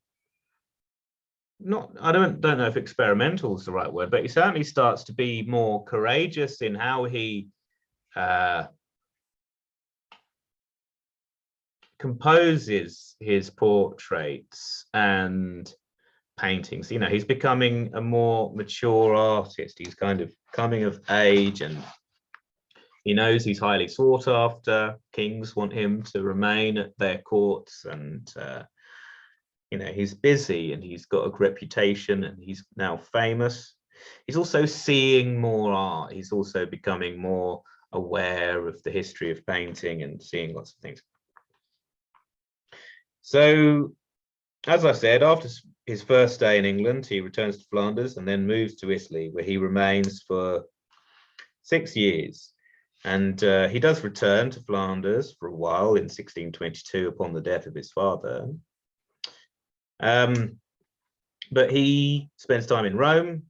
I don't know if experimental is the right word, but he certainly starts to be more courageous in how he composes his portraits and paintings. You know, he's becoming a more mature artist. He's kind of coming of age, and he knows he's highly sought after. Kings want him to remain at their courts, and you know, he's busy and he's got a reputation and he's now famous. He's also seeing more art. He's also becoming more aware of the history of painting and seeing lots of things. So, as I said, after his first day in England, he returns to Flanders and then moves to Italy, where he remains for 6 years. And he does return to Flanders for a while in 1622 upon the death of his father. But he spends time in Rome.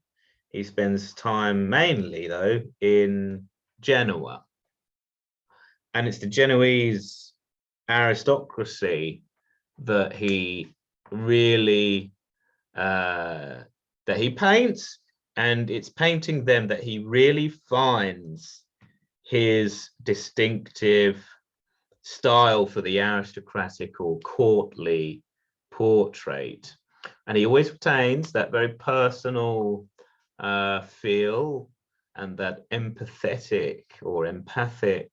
He spends time mainly, though, in Genoa. And it's the Genoese aristocracy that he really that he paints, and it's painting them that he really finds his distinctive style for the aristocratic or courtly portrait. And he always retains that very personal feel and that empathetic or empathic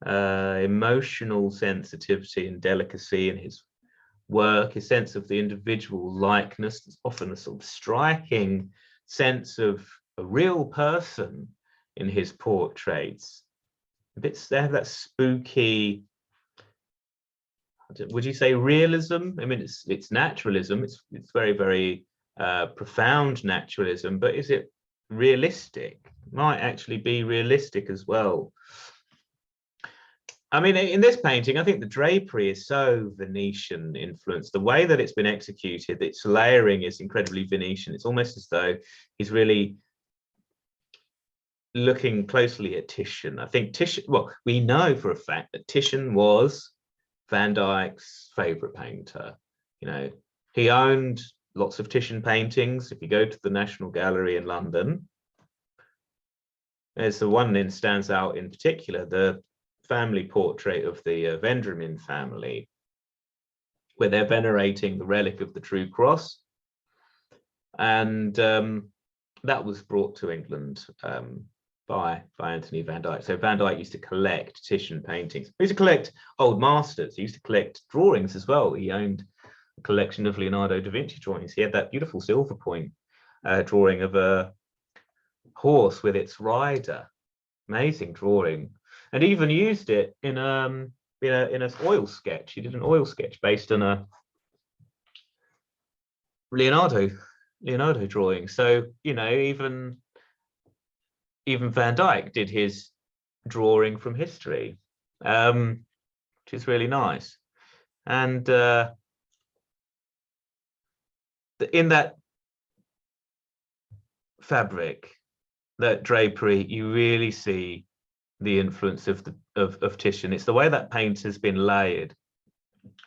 emotional sensitivity and delicacy in his work, his sense of the individual likeness. There's often a sort of striking sense of a real person in his portraits. They have that spooky, would you say realism? I mean, it's naturalism. It's very, very profound naturalism, but is it realistic? It might actually be realistic as well. I mean, in this painting, I think the drapery is so Venetian influenced. The way that it's been executed, its layering is incredibly Venetian. It's almost as though he's really looking closely at Titian. I think Titian, well, we know for a fact that Titian was Van Dyck's favorite painter. You know, he owned lots of Titian paintings. If you go to the National Gallery in London, there's the one that stands out in particular, the family portrait of the Vendramin family, where they're venerating the relic of the True Cross. And that was brought to England by Anthony Van Dyck. So Van Dyck used to collect Titian paintings. He used to collect old masters. He used to collect drawings as well. He owned a collection of Leonardo da Vinci drawings. He had that beautiful silver point drawing of a horse with its rider. Amazing drawing. And even used it in an oil sketch. He did an oil sketch based on a Leonardo drawing. So, you know, even Van Dyck did his drawing from history, which is really nice. And in that fabric, that drapery, you really see the influence of Titian. It's the way that paint has been layered.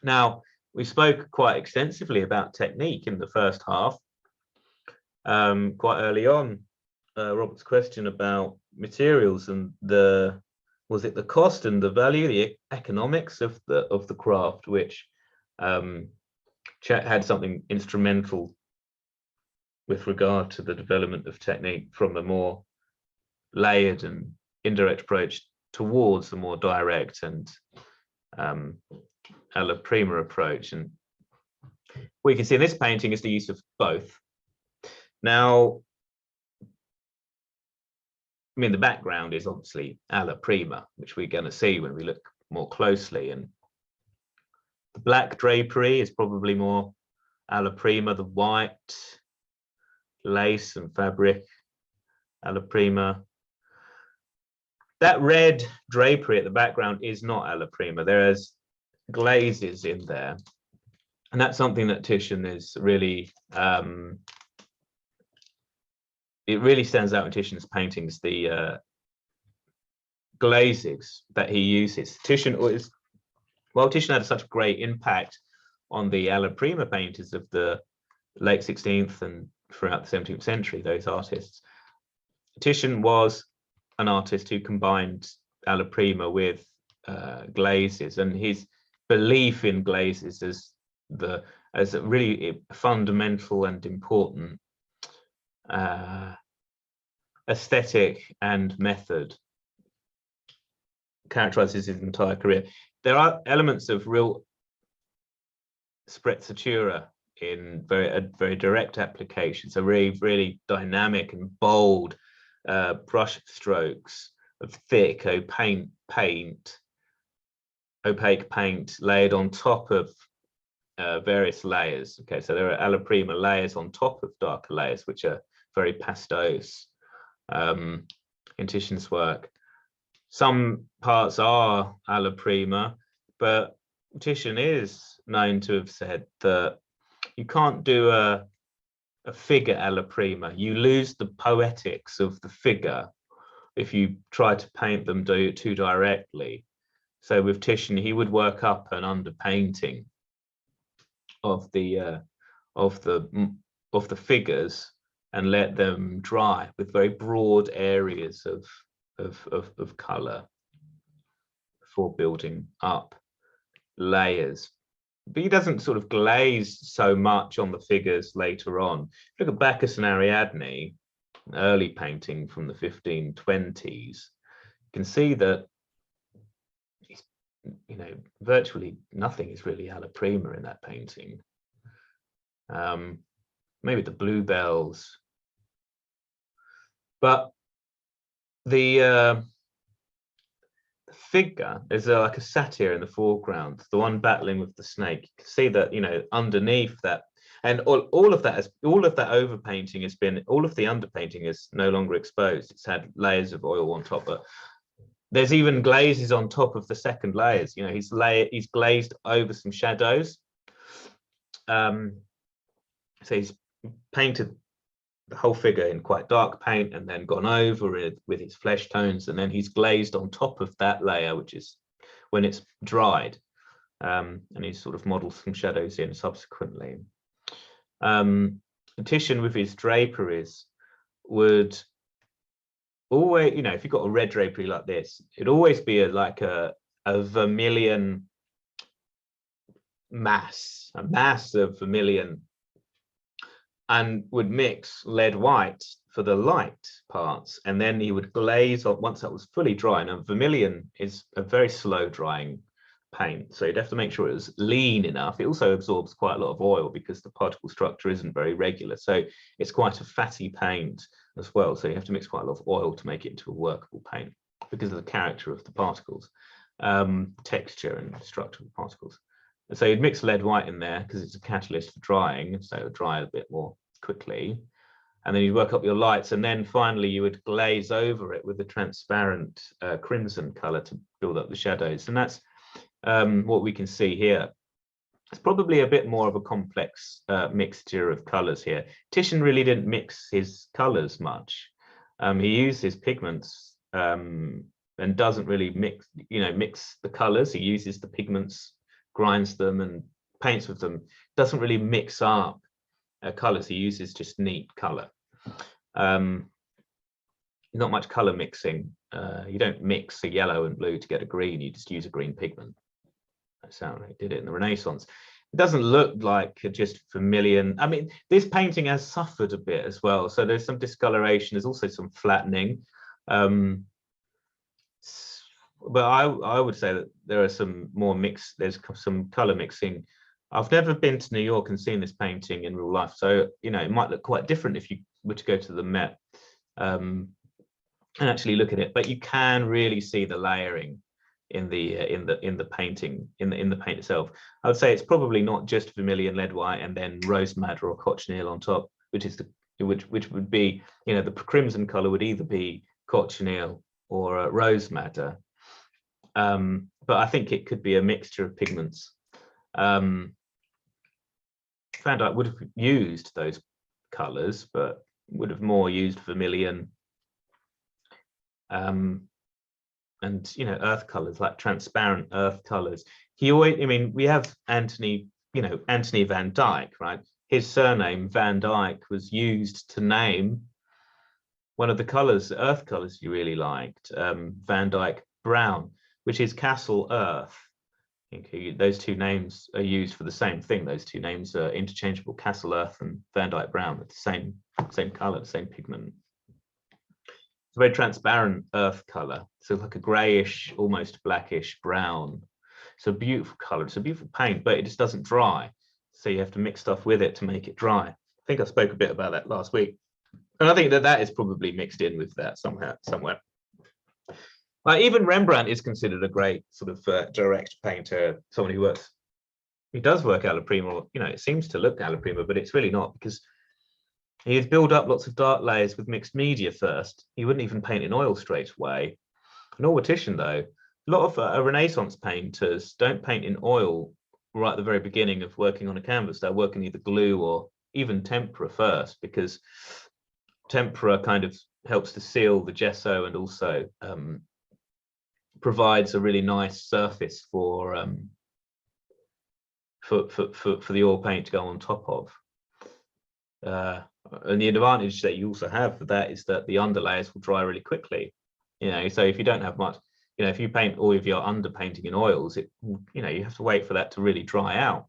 Now, we spoke quite extensively about technique in the first half, quite early on. Robert's question about materials and was it the cost and the value, the economics of the craft, which had something instrumental with regard to the development of technique from the more layered and indirect approach towards the more direct and alla prima approach. And what you can see in this painting is the use of both. Now, I mean, the background is obviously alla prima, which we're going to see when we look more closely. And the black drapery is probably more alla prima, the white lace and fabric, alla prima. That red drapery at the background is not alla prima. There's glazes in there. And that's something that Titian is really, it really stands out in Titian's paintings, the glazes that he uses. Titian had such great impact on the alla prima painters of the late 16th and throughout the 17th century, those artists. Titian was an artist who combined alla prima with glazes, and belief in glazes as a really fundamental and important aesthetic and method characterizes his entire career. There are elements of real sprezzatura in very direct application, so really dynamic and bold brush strokes of thick opaque paint layered on top of various layers. Okay, so there are alla prima layers on top of darker layers, which are very pastos in Titian's work. Some parts are alla prima, but Titian is known to have said that you can't do a figure alla prima. You lose the poetics of the figure if you try to paint them too directly. So with Titian, he would work up an underpainting of the figures and let them dry with very broad areas of color before building up layers. But he doesn't sort of glaze so much on the figures later on. Look at Bacchus and Ariadne, early painting from the 1520s. You can see that, you know, virtually nothing is really alla prima in that painting. Maybe the bluebells, but the figure is like a satyr in the foreground, the one battling with the snake. You can see that, you know, underneath that, and all of that overpainting has been, all of the underpainting is no longer exposed. It's had layers of oil on top, but there's even glazes on top of the second layers. You know, he's glazed over some shadows. So he's painted the whole figure in quite dark paint and then gone over it with his flesh tones, and then he's glazed on top of that layer, which is when it's dried, and he's sort of modeled some shadows in subsequently. Titian with his draperies would always, you know, if you've got a red drapery like this, it'd always be like a vermilion mass, a mass of vermilion, and would mix lead white for the light parts, and then he would glaze on once that was fully dry. Now vermilion is a very slow drying paint, so you'd have to make sure it was lean enough. It also absorbs quite a lot of oil because the particle structure isn't very regular, so it's quite a fatty paint as well, so you have to mix quite a lot of oil to make it into a workable paint because of the character of the particles, texture and structure of the particles. And so you'd mix lead white in there because it's a catalyst for drying, so it would dry a bit more quickly, and then you'd work up your lights, and then finally you would glaze over it with a transparent crimson color to build up the shadows. And that's what we can see here. It's probably a bit more of a complex mixture of colors here. Titian really didn't mix his colors much. He uses pigments and doesn't really mix the colors. He uses the pigments, grinds them and paints with them. Doesn't really mix up colors. He uses just neat color. Not much color mixing. You don't mix a yellow and blue to get a green. You just use a green pigment. That's how they did it in the Renaissance. It doesn't look like just vermilion. I mean, this painting has suffered a bit as well. So there's some discoloration. There's also some flattening. But I would say that there are some more mix. There's some color mixing. I've never been to New York and seen this painting in real life, so you know it might look quite different if you were to go to the Met and actually look at it. But you can really see the layering in the painting, in the paint itself. I would say it's probably not just vermilion, lead white, and then rose madder or cochineal on top, which would be, you know, the crimson color would either be cochineal or rose madder. But I think it could be a mixture of pigments. Van Dyck would have used those colors, but would have more used vermilion and, you know, earth colors, like transparent earth colors. He always, I mean, we have Anthony Van Dyck, right? His surname Van Dyck was used to name one of the colors, earth colors he really liked, Van Dyck brown, which is Castle Earth. think those two names are used for the same thing. Those two names are interchangeable: Castle Earth and Van Dyke Brown. It's the same color, the same pigment. It's a very transparent earth color. So like a grayish, almost blackish brown. It's a beautiful color. It's a beautiful paint, but it just doesn't dry. So you have to mix stuff with it to make it dry. I think I spoke a bit about that last week. And I think that is probably mixed in with that somewhere. Even Rembrandt is considered a great sort of direct painter, someone who does work alla prima. It seems to look alla prima, but it's really not, because he'd build up lots of dark layers with mixed media first. He wouldn't even paint in oil straight away. Nor would Titian, though. A lot of Renaissance painters don't paint in oil right at the very beginning of working on a canvas. They're working either glue or even tempera first, because tempera kind of helps to seal the gesso and also provides a really nice surface for the oil paint to go on top of. And the advantage that you also have for that is that the underlayers will dry really quickly. So if you don't have much, if you paint all of your underpainting in oils, you have to wait for that to really dry out.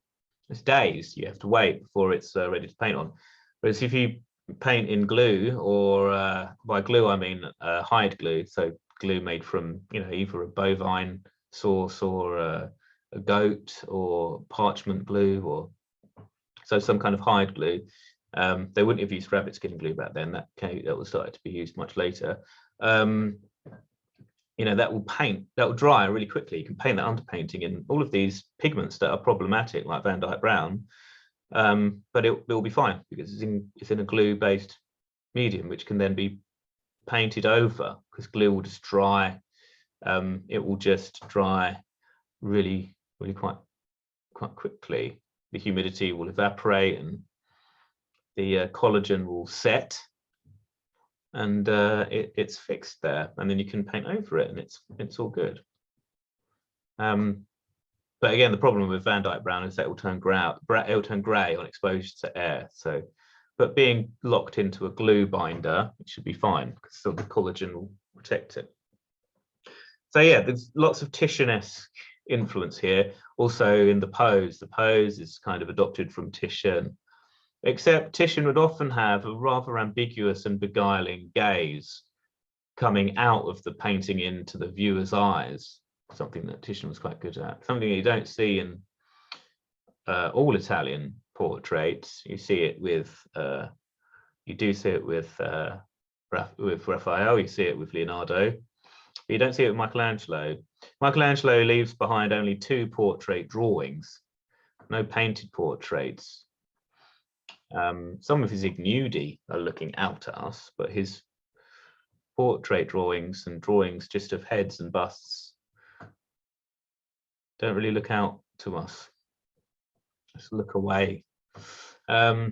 It's days you have to wait before it's ready to paint on. Whereas if you paint in glue, or by glue I mean hide glue, so glue made from either a bovine source or a goat, or parchment glue, or so some kind of hide glue. They wouldn't have used rabbit skin glue back then. That was started to be used much later. That will dry really quickly. You can paint that underpainting in all of these pigments that are problematic, like Van Dyke Brown, but it will be fine because it's in a glue-based medium, which can then be painted over, because glue will just dry. It will just dry really quite quickly. The humidity will evaporate and the collagen will set, and it's fixed there, and then you can paint over it, and it's all good. But again, the problem with Van Dyke Brown is that it will turn grey on exposure to air. So, but being locked into a glue binder, it should be fine, because still the collagen will protect it. So yeah, there's lots of Titian-esque influence here. Also in the pose is kind of adopted from Titian, except Titian would often have a rather ambiguous and beguiling gaze coming out of the painting into the viewer's eyes, something that Titian was quite good at, something you don't see in all Italian portraits. You see it with Raphael, you see it with Leonardo, but you don't see it with Michelangelo. Michelangelo leaves behind only 2 portrait drawings, no painted portraits. Some of his ignudi are looking out at us, but his portrait drawings and drawings just of heads and busts don't really look out to us, just look away. But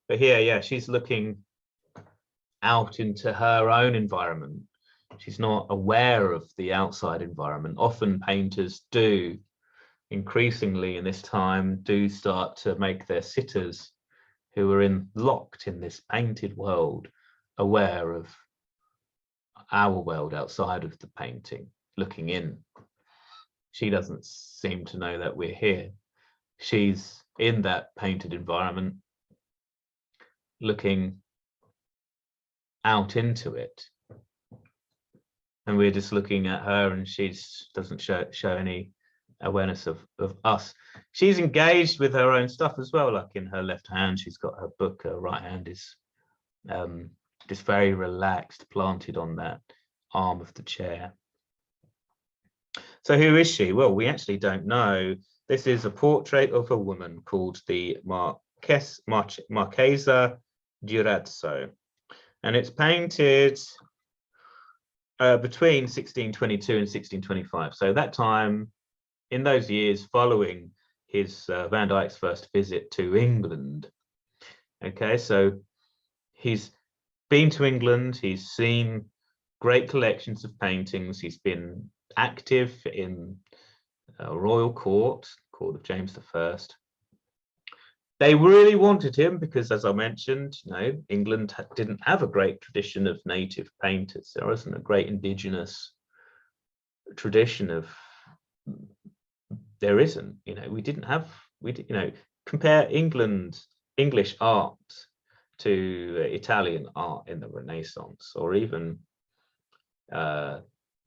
here, yeah, she's looking out into her own environment. She's not aware of the outside environment. Often painters do, increasingly in this time, do start to make their sitters, who are locked in this painted world, aware of our world outside of the painting, looking in. She doesn't seem to know that we're here. She's in that painted environment, looking out into it, and we're just looking at her, and she doesn't show any awareness of us. She's engaged with her own stuff as well, like in her left hand she's got her book, her right hand is just very relaxed, planted on that arm of the chair. So who is she? Well, we actually don't know. This is a portrait of a woman called the Marchesa Durazzo, and it's painted between 1622 and 1625. So that time, in those years following his Van Dyck's first visit to England. Okay, so he's been to England, he's seen great collections of paintings, he's been active in a royal court of James I. They really wanted him because, as I mentioned, England didn't have a great tradition of native painters. There wasn't a great indigenous tradition of there isn't. Compare English art to Italian art in the Renaissance, or even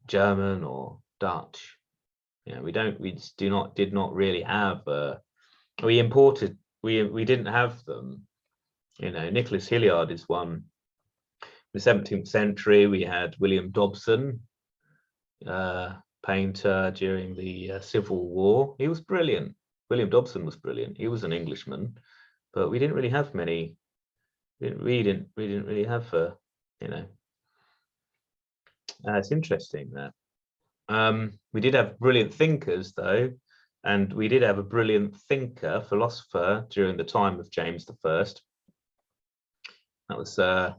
German or Dutch. We did not really have. We imported. We didn't have them. Nicholas Hilliard is one. In the 17th century, we had William Dobson, painter during the Civil War. He was brilliant. William Dobson was brilliant. He was an Englishman, but we didn't really have many. We didn't really have. It's interesting that we did have brilliant thinkers, though, and we did have a brilliant philosopher during the time of James I. That was Sir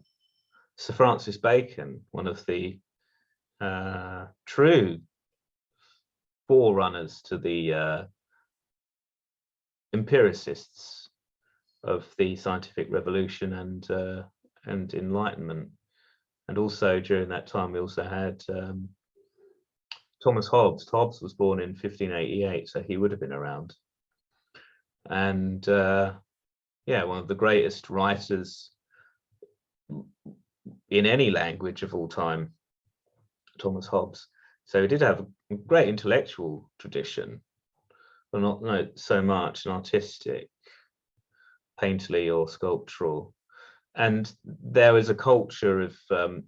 Francis Bacon, one of the true forerunners to the empiricists of the scientific revolution and Enlightenment. And also during that time, we also had Thomas Hobbes. Hobbes was born in 1588, so he would have been around. And one of the greatest writers in any language of all time, Thomas Hobbes. So he did have a great intellectual tradition, but not so much an artistic, painterly or sculptural. And there was a culture of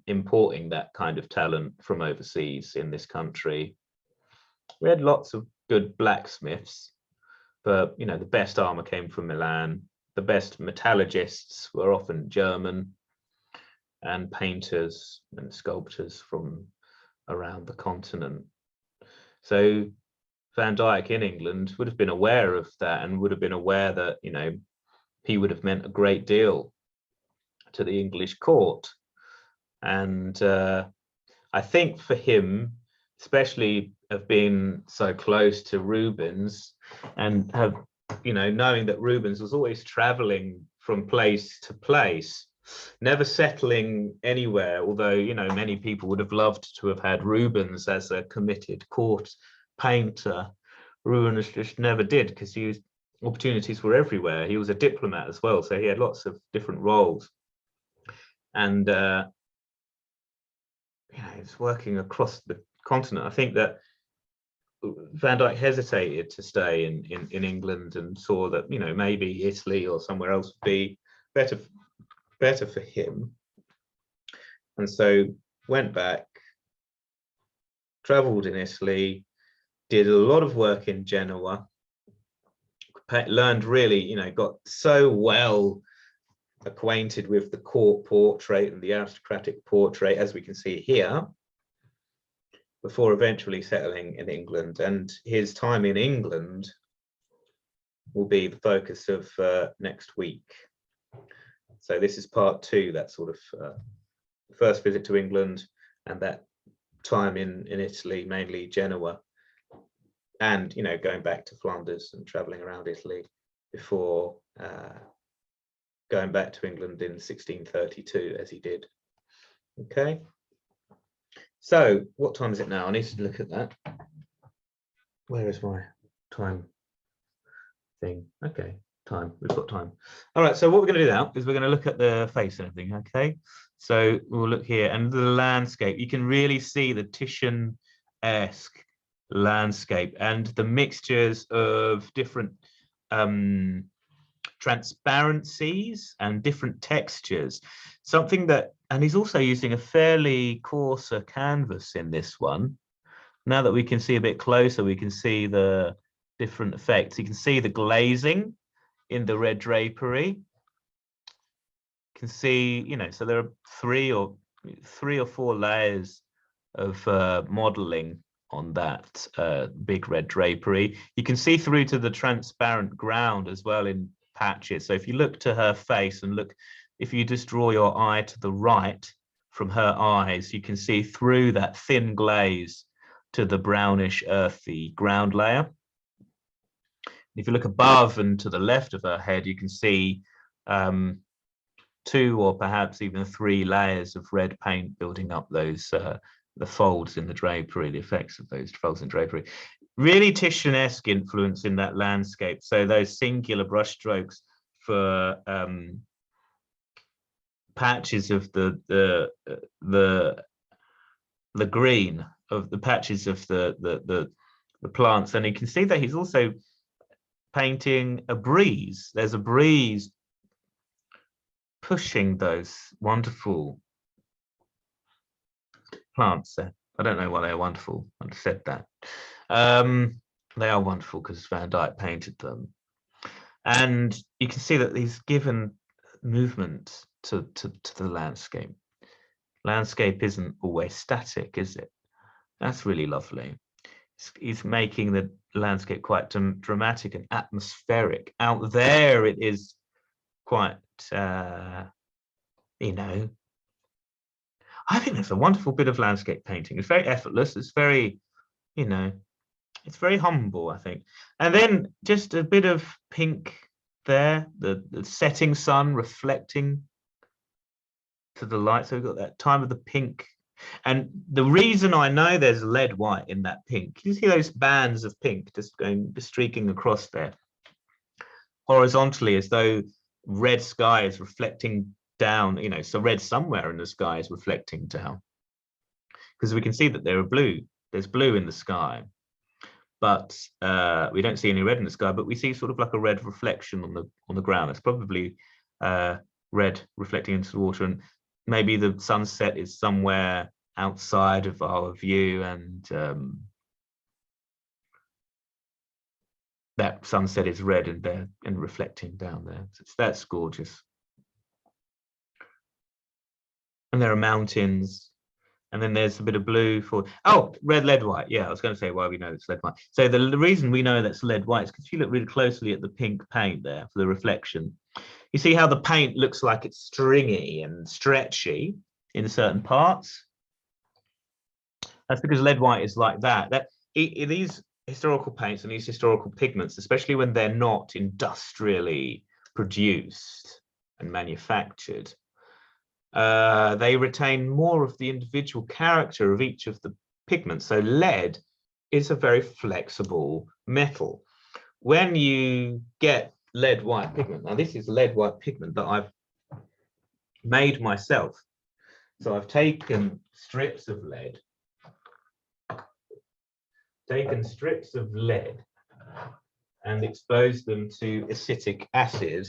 importing that kind of talent from overseas in this country. We had lots of good blacksmiths, but the best armor came from Milan. The best metallurgists were often German, and painters and sculptors from around the continent. So Van Dyck in England would have been aware of that, and would have been aware that he would have meant a great deal to the English court. And I think for him, especially of being so close to Rubens, and have knowing that Rubens was always traveling from place to place, never settling anywhere, although many people would have loved to have had Rubens as a committed court painter. Rubens just never did, because opportunities were everywhere. He was a diplomat as well, so he had lots of different roles. And he's working across the continent. I think that Van Dyck hesitated to stay in England, and saw that maybe Italy or somewhere else would be better for him, and so went back, traveled in Italy, did a lot of work in Genoa, learned really, got so well acquainted with the court portrait and the aristocratic portrait, as we can see here, before eventually settling in England. And his time in England will be the focus of next week. So this is part 2, that sort of first visit to England, and that time in Italy, mainly Genoa, and going back to Flanders and traveling around Italy before going back to England in 1632, as he did. Okay, so what time is it now? I need to look at that. Where is my time thing? Okay, time, we've got time. All right, so what we're going to do now is we're going to look at the face and everything. Okay, so we'll look here, and the landscape, you can really see the Titian-esque landscape and the mixtures of different transparencies and different textures, something that, and he's also using a fairly coarser canvas in this one. Now that we can see a bit closer, we can see the different effects. You can see the glazing in the red drapery. You can see, so there are three or four layers of modeling on that big red drapery. You can see through to the transparent ground as well in patches. So if you look to her face and look, if you just draw your eye to the right from her eyes, you can see through that thin glaze to the brownish earthy ground layer. If you look above and to the left of her head, you can see 2 or perhaps even 3 layers of red paint building up those the folds in the drapery, the effects of those folds in drapery. really Titianesque influence in that landscape. So those singular brushstrokes for patches of the green of the patches of the plants, and you can see that he's also painting a breeze. There's a breeze pushing those wonderful plants there. I don't know why they're wonderful. I said that. They are wonderful because Van Dyck painted them, and you can see that he's given movement to the landscape. Landscape isn't always static, is it? That's really lovely. He's making the landscape quite dramatic and atmospheric. Out there, it is quite, you know, I think that's a wonderful bit of landscape painting. It's very effortless. It's very, you know, it's very humble, I think. And then just a bit of pink there, the setting sun reflecting to the light. So we've got that time of the pink. And the reason I know there's lead white in that pink, you see those bands of pink just streaking across there horizontally, as though red sky is reflecting down, you know, so red somewhere in the sky is reflecting down, because we can see that there's blue in the sky, but we don't see any red in the sky, but we see sort of like a red reflection on the ground. It's probably red reflecting into the water, and maybe the sunset is somewhere outside of our view, and that sunset is red and reflecting down there. So that's gorgeous. And there are mountains, and then there's a bit of blue for, oh, red, lead white. Yeah, I was going to say why we know it's lead white. So the reason we know that's lead white is because if you look really closely at the pink paint there for the reflection, you see how the paint looks like it's stringy and stretchy in certain parts. That's because lead white is like that. These historical paints and these historical pigments, especially when they're not industrially produced and manufactured, they retain more of the individual character of each of the pigments. So lead is a very flexible metal. When you get lead white pigment, now this is lead white pigment that I've made myself. So I've taken strips of lead, and exposed them to acetic acid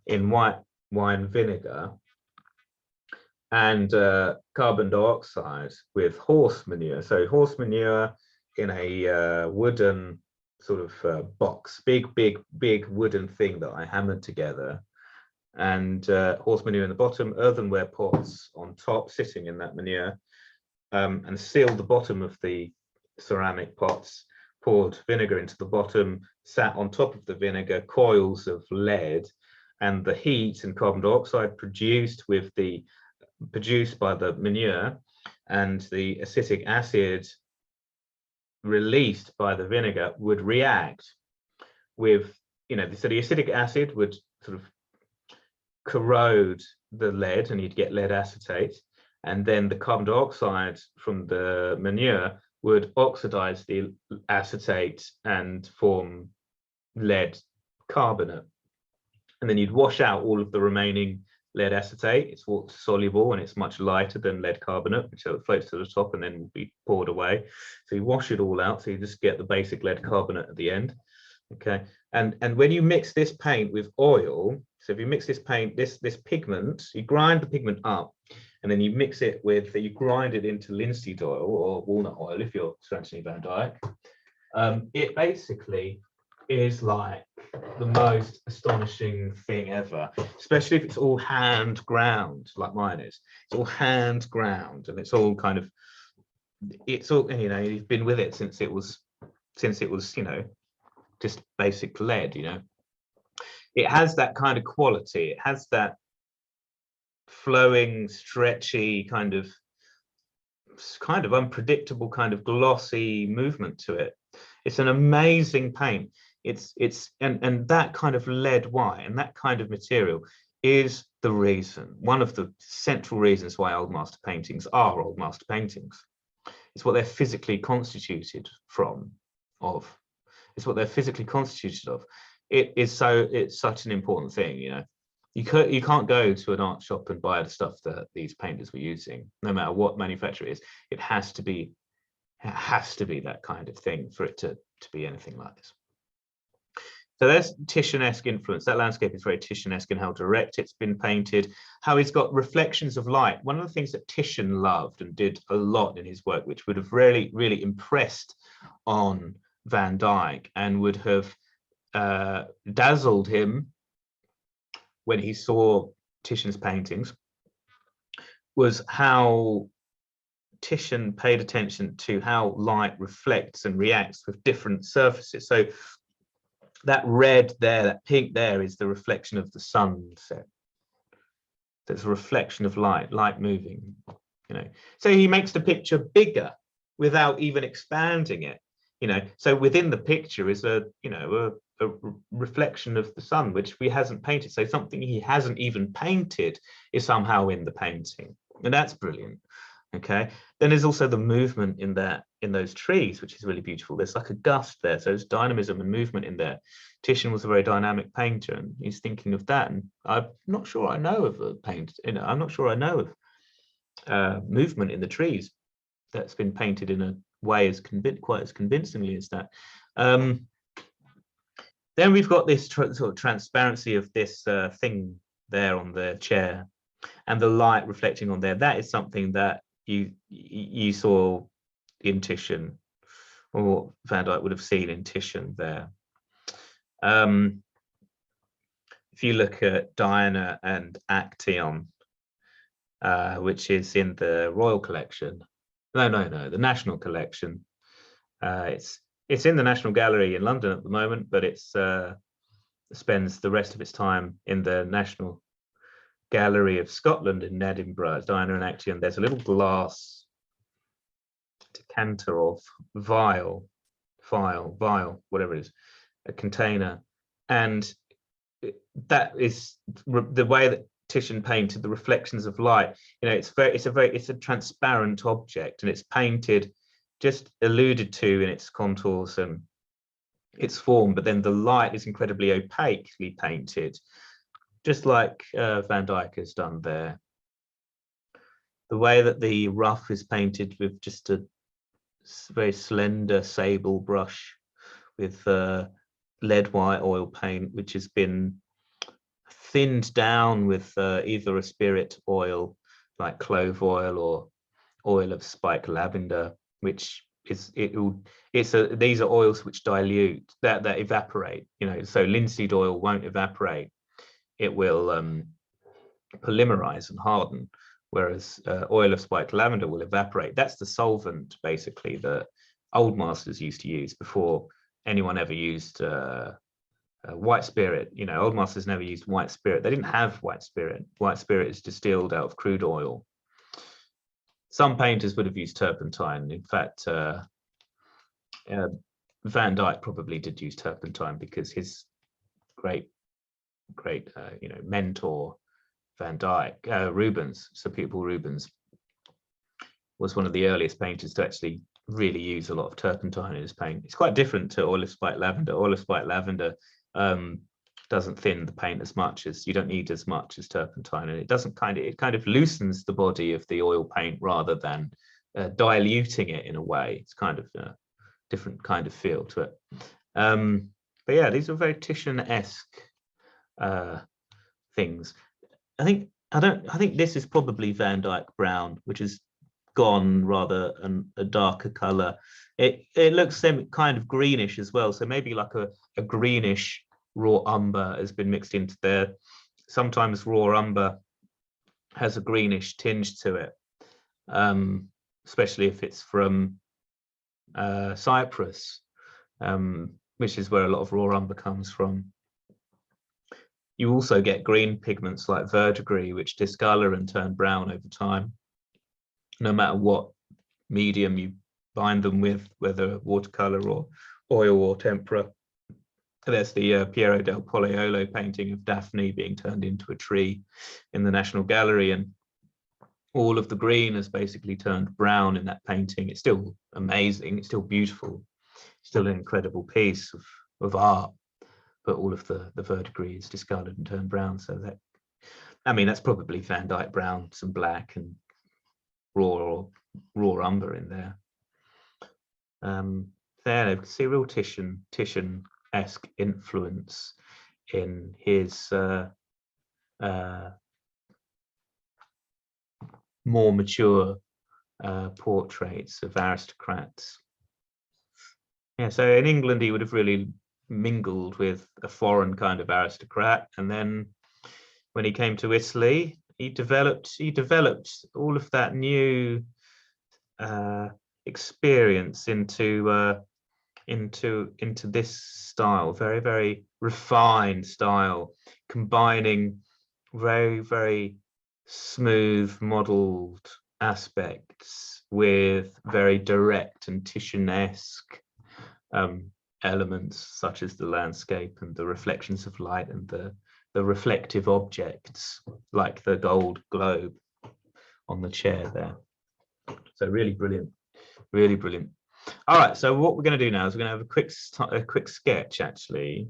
in white wine vinegar and carbon dioxide with horse manure. So horse manure in a wooden sort of box, big wooden thing that I hammered together, and horse manure in the bottom, earthenware pots on top sitting in that manure, and sealed the bottom of the ceramic pots, poured vinegar into the bottom, sat on top of the vinegar coils of lead, and the heat and carbon dioxide produced by the manure and the acetic acid released by the vinegar would react with, you know, so the acetic acid would sort of corrode the lead and you'd get lead acetate, and then the carbon dioxide from the manure would oxidize the acetate and form lead carbonate, and then you'd wash out all of the remaining lead acetate. It's water soluble and it's much lighter than lead carbonate, so it floats to the top and then will be poured away. So you wash it all out, so you just get the basic lead carbonate at the end. Okay, and when you mix this paint with oil, so if you mix this paint, this pigment, you grind the pigment up, and then you mix it with, you grind it into linseed oil or walnut oil if you're Sir Anthony Van Dyck. It basically is like the most astonishing thing ever, especially if it's all hand ground like mine is. It's all hand ground, and it's all kind of, it's all, you know, you've been with it since it was, you know, just basic lead, you know. It has that kind of quality. It has that flowing, stretchy, kind of unpredictable, kind of glossy movement to it. It's an amazing paint. And that kind of lead white and that kind of material is the reason, one of the central reasons why old master paintings are old master paintings. It's what they're physically constituted from. of. It's what they're physically constituted of. It's such an important thing, you know. You can't go to an art shop and buy the stuff that these painters were using, no matter what manufacturer it is. It has to be that kind of thing for it to be anything like this. So there's Titian-esque influence. That landscape is very Titian-esque in how direct it's been painted, how it's got reflections of light. One of the things that Titian loved and did a lot in his work, which would have really, really impressed on Van Dyck and would have dazzled him when he saw Titian's paintings, was how Titian paid attention to how light reflects and reacts with different surfaces. So that red there, that pink there, is the reflection of the sunset. There's a reflection of light moving, you know. So he makes the picture bigger without even expanding it, you know. So within the picture is a reflection of the sun, which he hasn't painted. So something he hasn't even painted is somehow in the painting, and that's brilliant. Okay, then there's also the movement in those trees, which is really beautiful. There's like a gust there, so there's dynamism and movement in there. Titian was a very dynamic painter, and he's thinking of that. And I'm not sure I know of a paint, you know, I'm not sure I know of movement in the trees that's been painted in a way quite as convincingly as that. Then we've got this sort of transparency of this thing there on the chair, and the light reflecting on there. That is something that you saw in Titian, or Van Dyck would have seen in Titian there. If you look at Diana and Actaeon, which is in the Royal Collection, the National Collection. It's in the National Gallery in London at the moment, but it's spends the rest of its time in the National Gallery of Scotland in Edinburgh. It's Diana and Actaeon. There's a little glass decanter or vial, whatever it is, a container, and that is the way that Titian painted the reflections of light. You know, it's a transparent object, and it's painted, just alluded to in its contours and its form, but then the light is incredibly opaquely painted, just like Van Dyck has done there. The way that the rough is painted with just a very slender sable brush with lead white oil paint, which has been thinned down with either a spirit oil like clove oil or oil of spike lavender, which is these are oils which dilute, that evaporate, you know. So linseed oil won't evaporate, it will polymerize and harden, whereas oil of spike lavender will evaporate. That's the solvent basically that old masters used to use before anyone ever used white spirit. You know, old masters never used white spirit. They didn't have white spirit. White spirit is distilled out of crude oil. Some painters would have used turpentine. In fact, Van Dyck probably did use turpentine because his great mentor, Van Dyck, Rubens, Sir Pupil Rubens, was one of the earliest painters to actually really use a lot of turpentine in his paint. It's quite different to oil of spike lavender. Oil of spike lavender doesn't thin the paint as much, as you don't need as much as turpentine, and it kind of loosens the body of the oil paint rather than diluting it in a way. It's kind of a different kind of feel to it. But yeah, these are very Titian-esque things. I think this is probably Van Dyck brown, which is gone rather a darker color. It looks kind of greenish as well, so maybe like a greenish raw umber has been mixed into there. Sometimes raw umber has a greenish tinge to it, especially if it's from Cyprus, which is where a lot of raw umber comes from. You also get green pigments like verdigris, which discolor and turn brown over time, no matter what medium you bind them with, whether watercolor or oil or tempera. There's the Piero del Pollaiolo painting of Daphne being turned into a tree in the National Gallery, and all of the green has basically turned brown in that painting. It's still amazing, it's still beautiful, still an incredible piece of art, but all of the verdigris is discolored and turned brown. So that, I mean, that's probably Van Dyke brown, some black and raw umber in there. There you can see a real Titian-esque influence in his more mature portraits of aristocrats. Yeah, so in England he would have really mingled with a foreign kind of aristocrat, and then when he came to Italy, he developed all of that new experience into this style, very, very refined style, combining very, very smooth modeled aspects with very direct and Titian-esque elements, such as the landscape and the reflections of light and the reflective objects like the gold globe on the chair there. So really brilliant, really brilliant. All right, so what we're going to do now is we're going to have a quick sketch actually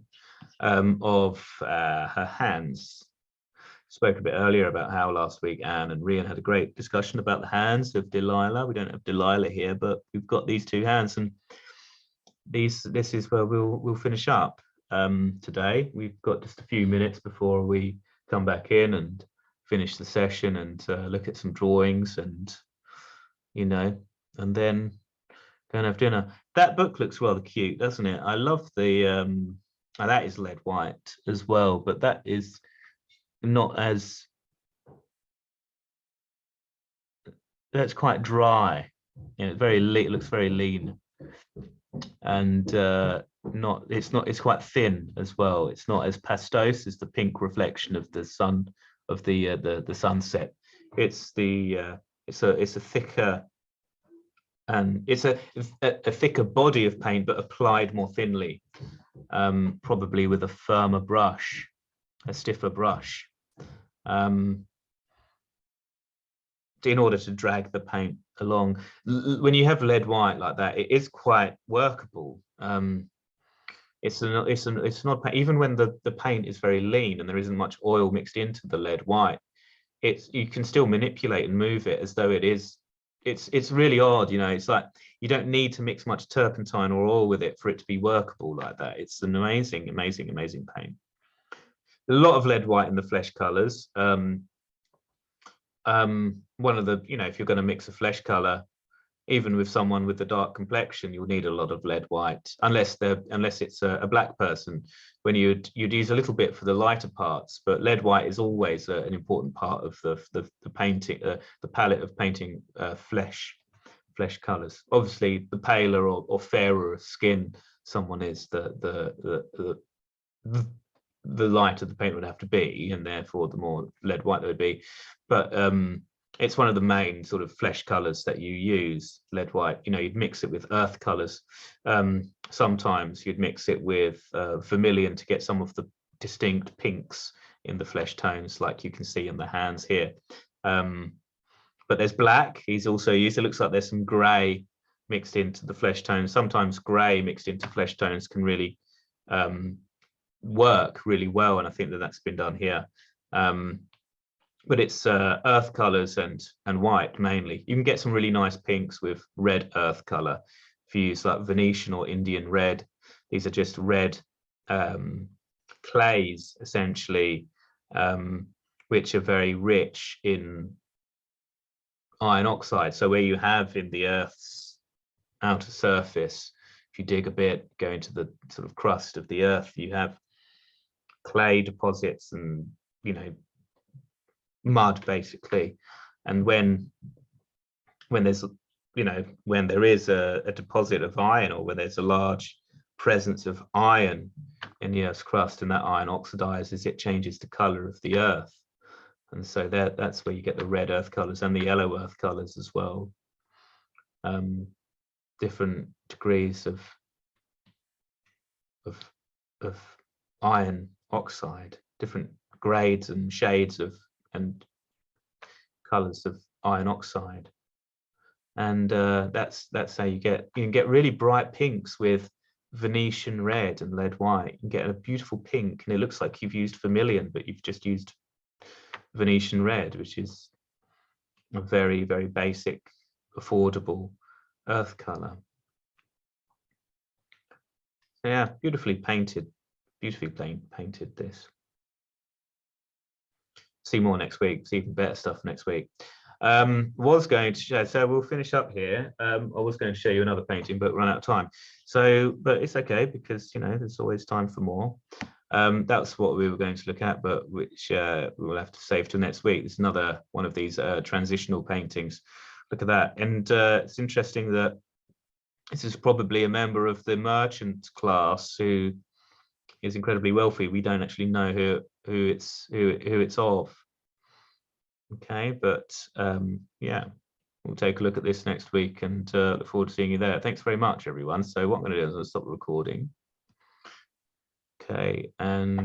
of her hands. Spoke a bit earlier about how last week Anne and Rian had a great discussion about the hands of Delilah. We don't have Delilah here, but we've got these two hands, and this is where we'll finish up today. We've got just a few minutes before we come back in and finish the session and look at some drawings, and and then go and have dinner. That book looks rather cute, doesn't it? I love the that is lead white as well, but that is not as, that's quite dry. It looks very lean, and it's quite thin as well. It's not as pastose as the pink reflection of the sun, of the sunset. It's a thicker, and it's a thicker body of paint, but applied more thinly, probably with a firmer brush, a stiffer brush, in order to drag the paint along. When you have lead white like that, it is quite workable. It's not, even when the paint is very lean and there isn't much oil mixed into the lead white, you can still manipulate and move it as though it is. It's really odd, it's like you don't need to mix much turpentine or oil with it for it to be workable like that. It's an amazing paint. A lot of lead white in the flesh colors. One of the, if you're going to mix a flesh color, even with someone with a dark complexion, you'll need a lot of lead white, unless it's a black person, when you'd use a little bit for the lighter parts. But lead white is always an important part of the painting, the palette of painting flesh colors. Obviously, the paler or fairer skin someone is, the lighter the paint would have to be, and therefore the more lead white there would be. But it's one of the main sort of flesh colors that you use, lead white. You'd mix it with earth colors. Sometimes you'd mix it with vermilion to get some of the distinct pinks in the flesh tones, like you can see in the hands here. But there's black he's also used. It looks like there's some gray mixed into the flesh tones. Sometimes gray mixed into flesh tones can really work really well, and I think that's been done here. But it's earth colors and white mainly. You can get some really nice pinks with red earth color if you use like Venetian or Indian red. These are just red clays essentially, which are very rich in iron oxide. So where you have in the earth's outer surface, if you dig a bit, go into the sort of crust of the earth, you have clay deposits and mud basically. And when there's when there is a deposit of iron, or where there's a large presence of iron in the earth's crust, and that iron oxidizes, it changes the color of the earth. And so that's where you get the red earth colors and the yellow earth colors as well. Different degrees of iron oxide, different grades and shades of and colors of iron oxide. And that's how you can get really bright pinks with Venetian red and lead white. You can get a beautiful pink, and it looks like you've used vermilion, but you've just used Venetian red, which is a very, very basic, affordable earth color. Yeah, beautifully painted this. See more next week, see even better stuff next week. Was going to show, so we'll finish up here. I was going to show you another painting, but run out of time. So, but it's okay, because you know there's always time for more. That's what we were going to look at, but which we will have to save till next week. It's another one of these transitional paintings. Look at that. And it's interesting that this is probably a member of the merchant class who is incredibly wealthy. We don't actually know who it's of. Okay, but yeah, we'll take a look at this next week, and look forward to seeing you there. Thanks very much, everyone. So what I'm going to do is I'll stop the recording. Okay, and